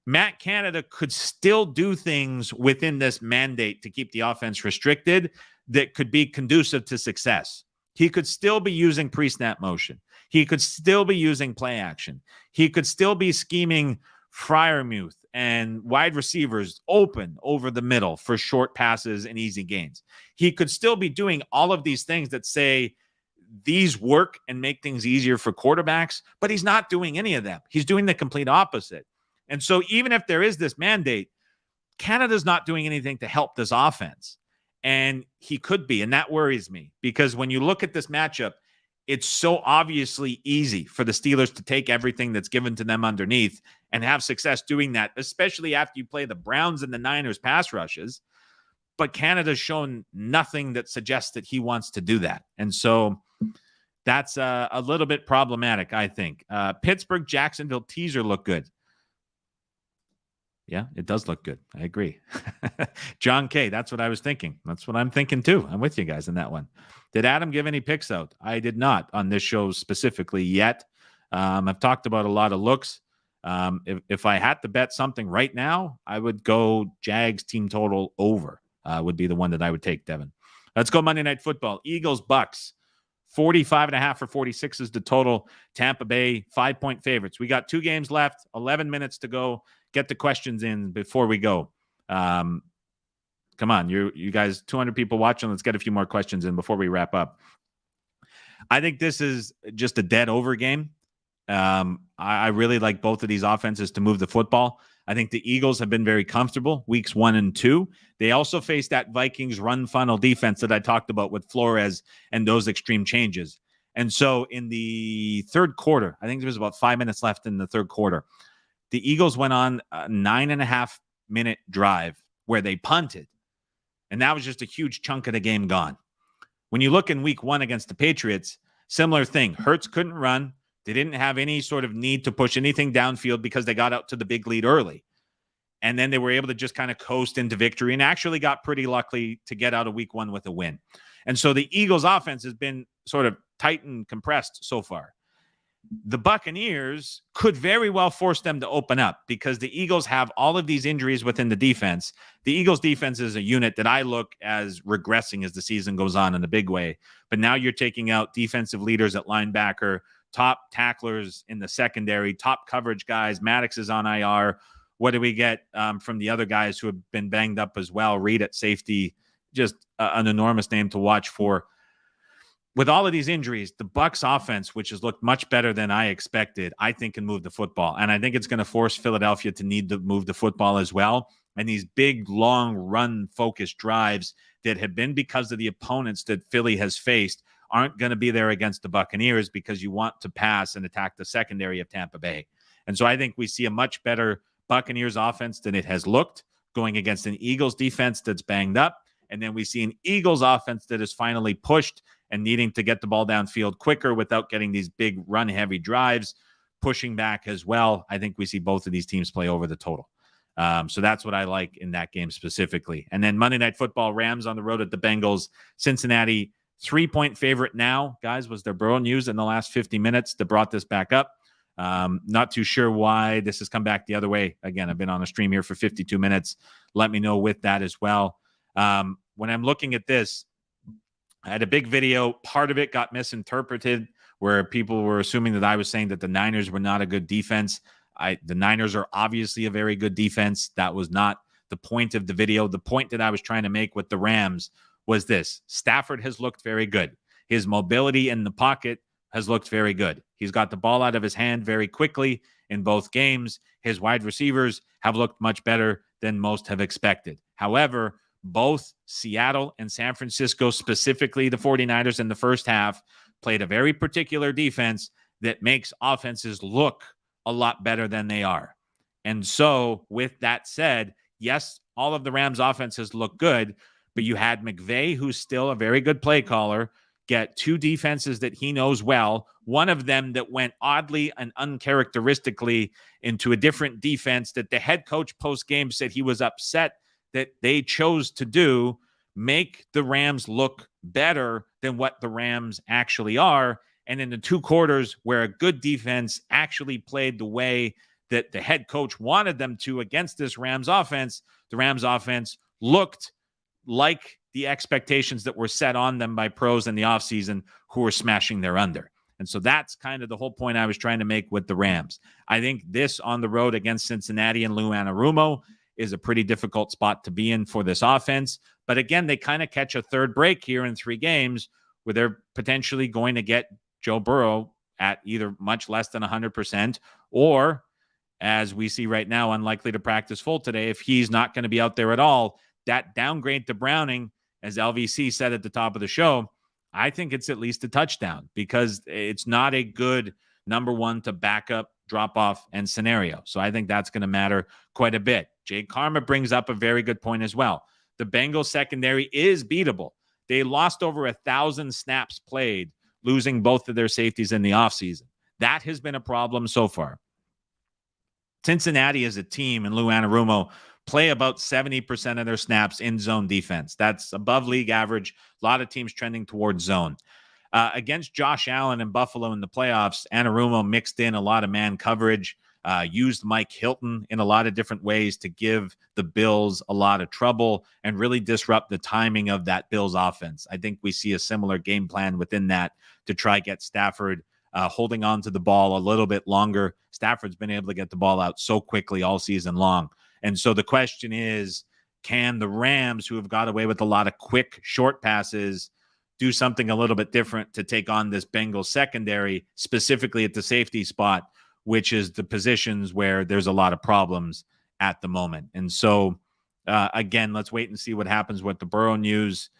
Matt Canada could still do things within this mandate to keep the offense restricted that could be conducive to success. He could still be using pre-snap motion. He could still be using play action. He could still be scheming Freiermuth and wide receivers open over the middle for short passes and easy gains. He could still be doing all of these things that say these work and make things easier for quarterbacks, but he's not doing any of them. He's doing the complete opposite. And so even if there is this mandate, Canada's not doing anything to help this offense. And he could be, and that worries me because when you look at this matchup, it's so obviously easy for the Steelers to take everything that's given to them underneath and have success doing that, especially after you play the Browns and the Niners pass rushes. But Canada's shown nothing that suggests that he wants to do that. And so that's a little bit problematic, I think. Pittsburgh, Jacksonville teaser look good. Yeah, it does look good. I agree. John K., that's what I was thinking. That's what I'm thinking too. I'm with you guys in that one. Did Adam give any picks out? I did not on this show specifically yet. I've talked about a lot of looks. If I had to bet something right now, I would go Jags team total over would be the one that I would take, Devin. Let's go Monday Night Football. Eagles, Bucks. 45.5 or 46 is the total. Tampa Bay 5-point favorites. We got 2 games left, 11 minutes to go. Get the questions in before we go. Come on, you guys, 200 people watching. Let's get a few more questions in before we wrap up. I think this is just a dead over game. I really like both of these offenses to move the football. I think the Eagles have been very comfortable weeks 1 and 2. They also face that Vikings run funnel defense that I talked about with Flores and those extreme changes. And so in the third quarter, I think there was about 5 minutes left in the third quarter, the Eagles went on a 9.5-minute drive where they punted. And that was just a huge chunk of the game gone. When you look in week 1 against the Patriots, similar thing. Hurts couldn't run. They didn't have any sort of need to push anything downfield because they got out to the big lead early. And then they were able to just kind of coast into victory and actually got pretty lucky to get out of week 1 with a win. And so the Eagles offense has been sort of tight and compressed so far. The Buccaneers could very well force them to open up because the Eagles have all of these injuries within the defense. The Eagles defense is a unit that I look as regressing as the season goes on in a big way. But now you're taking out defensive leaders at linebacker, top tacklers in the secondary, top coverage guys. Maddox is on IR. What do we get from the other guys who have been banged up as well? Reed at safety, just an enormous name to watch for. With all of these injuries, the Bucs offense, which has looked much better than I expected, I think can move the football. And I think it's going to force Philadelphia to need to move the football as well. And these big, long run-focused drives that have been because of the opponents that Philly has faced aren't going to be there against the Buccaneers because you want to pass and attack the secondary of Tampa Bay. And so I think we see a much better Buccaneers offense than it has looked going against an Eagles defense that's banged up. And then we see an Eagles offense that is finally pushed and needing to get the ball downfield quicker without getting these big run-heavy drives, pushing back as well. I think we see both of these teams play over the total. So that's what I like in that game specifically. And then Monday Night Football, Rams on the road at the Bengals. Cincinnati, 3-point favorite now. Guys, was there Burrow news in the last 50 minutes that brought this back up? Not too sure why this has come back the other way. Again, I've been on a stream here for 52 minutes. Let me know with that as well. When I'm looking at this, I had a big video. Part of it got misinterpreted where people were assuming that I was saying that the Niners were not a good defense. The Niners are obviously a very good defense. That was not the point of the video. The point that I was trying to make with the Rams was this. Stafford has looked very good. His mobility in the pocket has looked very good. He's got the ball out of his hand very quickly in both games. His wide receivers have looked much better than most have expected. However, both Seattle and San Francisco, specifically the 49ers in the first half, played a very particular defense that makes offenses look a lot better than they are. And so with that said, yes, all of the Rams offenses look good, but you had McVay, who's still a very good play caller, get 2 defenses that he knows well, one of them that went oddly and uncharacteristically into a different defense that the head coach post-game said he was upset that they chose to do, make the Rams look better than what the Rams actually are. And in the 2 quarters where a good defense actually played the way that the head coach wanted them to against this Rams offense, the Rams offense looked like the expectations that were set on them by pros in the offseason who were smashing their under. And so that's kind of the whole point I was trying to make with the Rams. I think this on the road against Cincinnati and Lou Anarumo is a pretty difficult spot to be in for this offense. But again, they kind of catch a third break here in 3 games where they're potentially going to get Joe Burrow at either much less than 100% or, as we see right now, unlikely to practice full today. If he's not going to be out there at all, that downgrade to Browning, as LVC said at the top of the show, I think it's at least a touchdown because it's not a good number one to backup, drop off, and scenario. So I think that's going to matter quite a bit. Jay Karma brings up a very good point as well. The Bengals secondary is beatable. They lost over 1,000 snaps played, losing both of their safeties in the offseason. That has been a problem so far. Cincinnati as a team and Lou Anarumo play about 70% of their snaps in zone defense. That's above league average. A lot of teams trending towards zone. Against Josh Allen and Buffalo in the playoffs, Anarumo mixed in a lot of man coverage. used Mike Hilton in a lot of different ways to give the Bills a lot of trouble and really disrupt the timing of that Bills offense. I think we see a similar game plan within that to try get Stafford holding on to the ball a little bit longer. Stafford's been able to get the ball out so quickly all season long. And so the question is, can the Rams, who have got away with a lot of quick, short passes, do something a little bit different to take on this Bengals secondary, specifically at the safety spot, which is the positions where there's a lot of problems at the moment. And so, again, let's wait and see what happens with the Burrow news.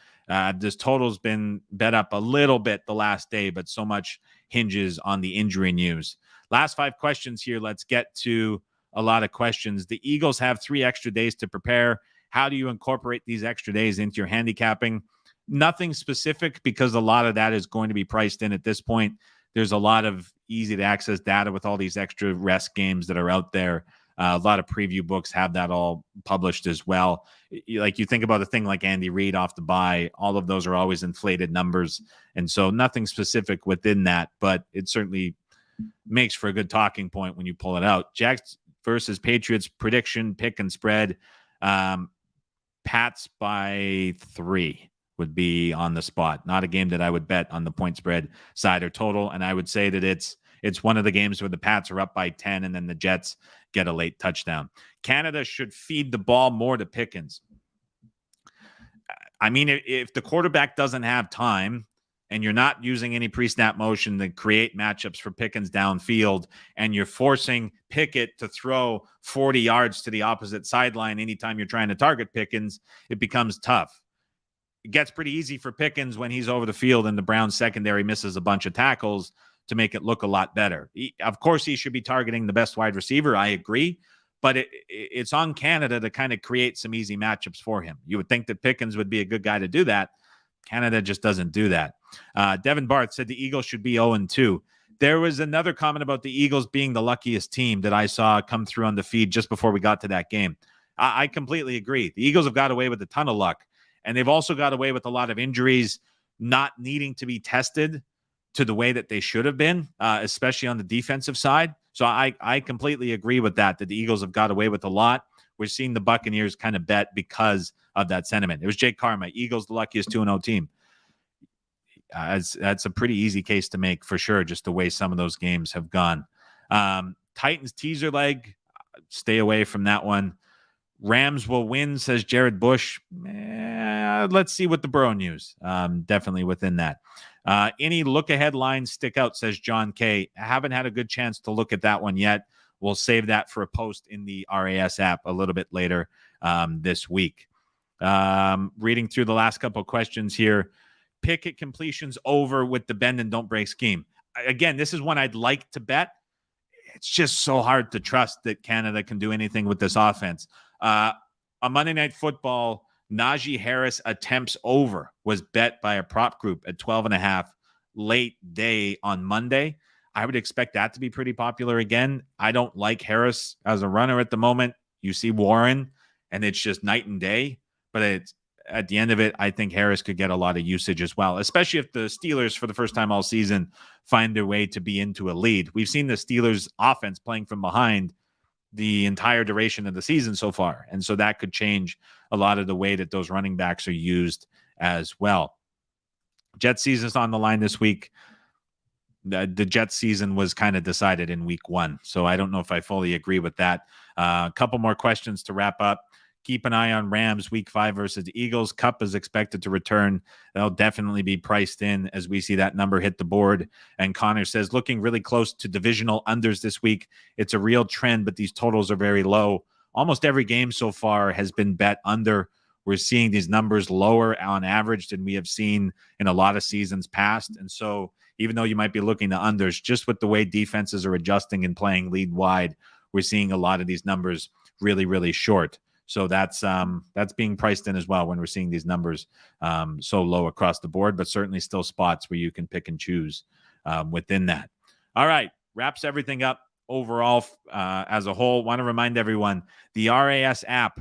This total's been bet up a little bit the last day, but so much hinges on the injury news. Last 5 questions here. Let's get to a lot of questions. The Eagles have 3 extra days to prepare. How do you incorporate these extra days into your handicapping? Nothing specific, because a lot of that is going to be priced in at this point. There's a lot of easy to access data with all these extra rest games that are out there. A lot of preview books have that all published as well. Like, you think about a thing like Andy Reid off the bye, all of those are always inflated numbers. And so nothing specific within that, but it certainly makes for a good talking point when you pull it out. Jags versus Patriots prediction, pick and spread. Pats by 3 would be on the spot. Not a game that I would bet on the point spread side or total. And I would say that it's one of the games where the Pats are up by 10 and then the Jets get a late touchdown. Canada should feed the ball more to Pickens. I mean, if the quarterback doesn't have time and you're not using any pre-snap motion to create matchups for Pickens downfield, and you're forcing Pickett to throw 40 yards to the opposite sideline anytime you're trying to target Pickens, it becomes tough. It gets pretty easy for Pickens when he's over the field and the Browns secondary misses a bunch of tackles to make it look a lot better. Of course, he should be targeting the best wide receiver. I agree. But it's on Canada to kind of create some easy matchups for him. You would think that Pickens would be a good guy to do that. Canada just doesn't do that. Devin Barth said the Eagles should be 0-2. There was another comment about the Eagles being the luckiest team that I saw come through on the feed just before we got to that game. I completely agree. The Eagles have got away with a ton of luck, and they've also got away with a lot of injuries not needing to be tested to the way that they should have been, especially on the defensive side. So I completely agree with that the Eagles have got away with a lot. We're seeing the Buccaneers kind of bet because of that sentiment. It was Jake Karma, Eagles, the luckiest 2-0 team. That's a pretty easy case to make for sure, just the way some of those games have gone. Titans teaser leg, stay away from that one. Rams will win, says Jared Bush. Let's see what the Burrow news. Definitely within that. Any look-ahead lines stick out, says John K. I haven't had a good chance to look at that one yet. We'll save that for a post in the RAS app a little bit later this week. Reading through the last couple of questions here. Pickett completions over with the bend and don't break scheme. Again, this is one I'd like to bet. It's just so hard to trust that Canada can do anything with this offense. On Monday Night Football, Najee Harris attempts over was bet by a prop group at 12.5 late day on Monday. I would expect that to be pretty popular again. I don't like Harris as a runner at the moment. You see Warren, and it's just night and day. But it's at the end of it, I think Harris could get a lot of usage as well, especially if the Steelers, for the first time all season, find their way to be into a lead. We've seen the Steelers offense playing from behind the entire duration of the season so far. And so that could change a lot of the way that those running backs are used as well. Jet season's on the line this week. The Jet season was kind of decided in week 1. So I don't know if I fully agree with that. A couple more questions to wrap up. Keep an eye on Rams week 5 versus the Eagles. Cup is expected to return. That'll definitely be priced in as we see that number hit the board. And Connor says, looking really close to divisional unders this week. It's a real trend, but these totals are very low. Almost every game so far has been bet under. We're seeing these numbers lower on average than we have seen in a lot of seasons past. And so even though you might be looking to unders, just with the way defenses are adjusting and playing lead wide, we're seeing a lot of these numbers really, really short. So that's being priced in as well when we're seeing these numbers so low across the board, but certainly still spots where you can pick and choose within that. All right, wraps everything up overall as a whole. Want to remind everyone, the RAS app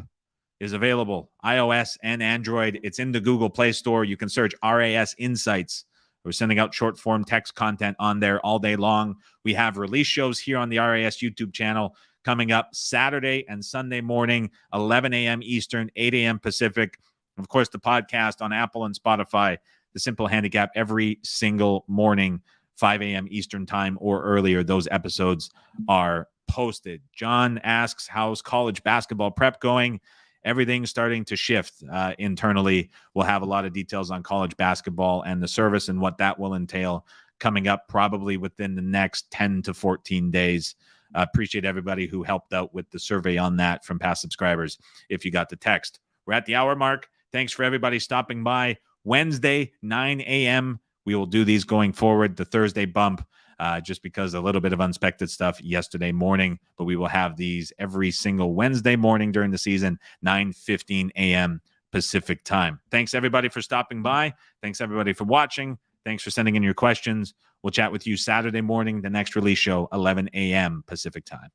is available, iOS and Android. It's in the Google Play Store. You can search RAS Insights We're sending out short form text content on there all day long. We have release shows here on the RAS YouTube channel coming up Saturday and Sunday morning, 11 a.m. Eastern, 8 a.m. Pacific. Of course, the podcast on Apple and Spotify, The Simple Handicap, every single morning, 5 a.m. Eastern time or earlier. Those episodes are posted. John asks, how's college basketball prep going? Everything's starting to shift internally. We'll have a lot of details on college basketball and the service and what that will entail coming up probably within the next 10 to 14 days. Appreciate everybody who helped out with the survey on that from past subscribers if you got the text. We're at the hour mark. Thanks for everybody stopping by. Wednesday, 9 a.m. We will do these going forward. The Thursday bump, just because a little bit of unexpected stuff yesterday morning, but we will have these every single Wednesday morning during the season, 9:15 a.m. Pacific time. Thanks everybody for stopping by. Thanks everybody for watching. Thanks for sending in your questions. We'll chat with you Saturday morning, the next release show, 11 a.m. Pacific time.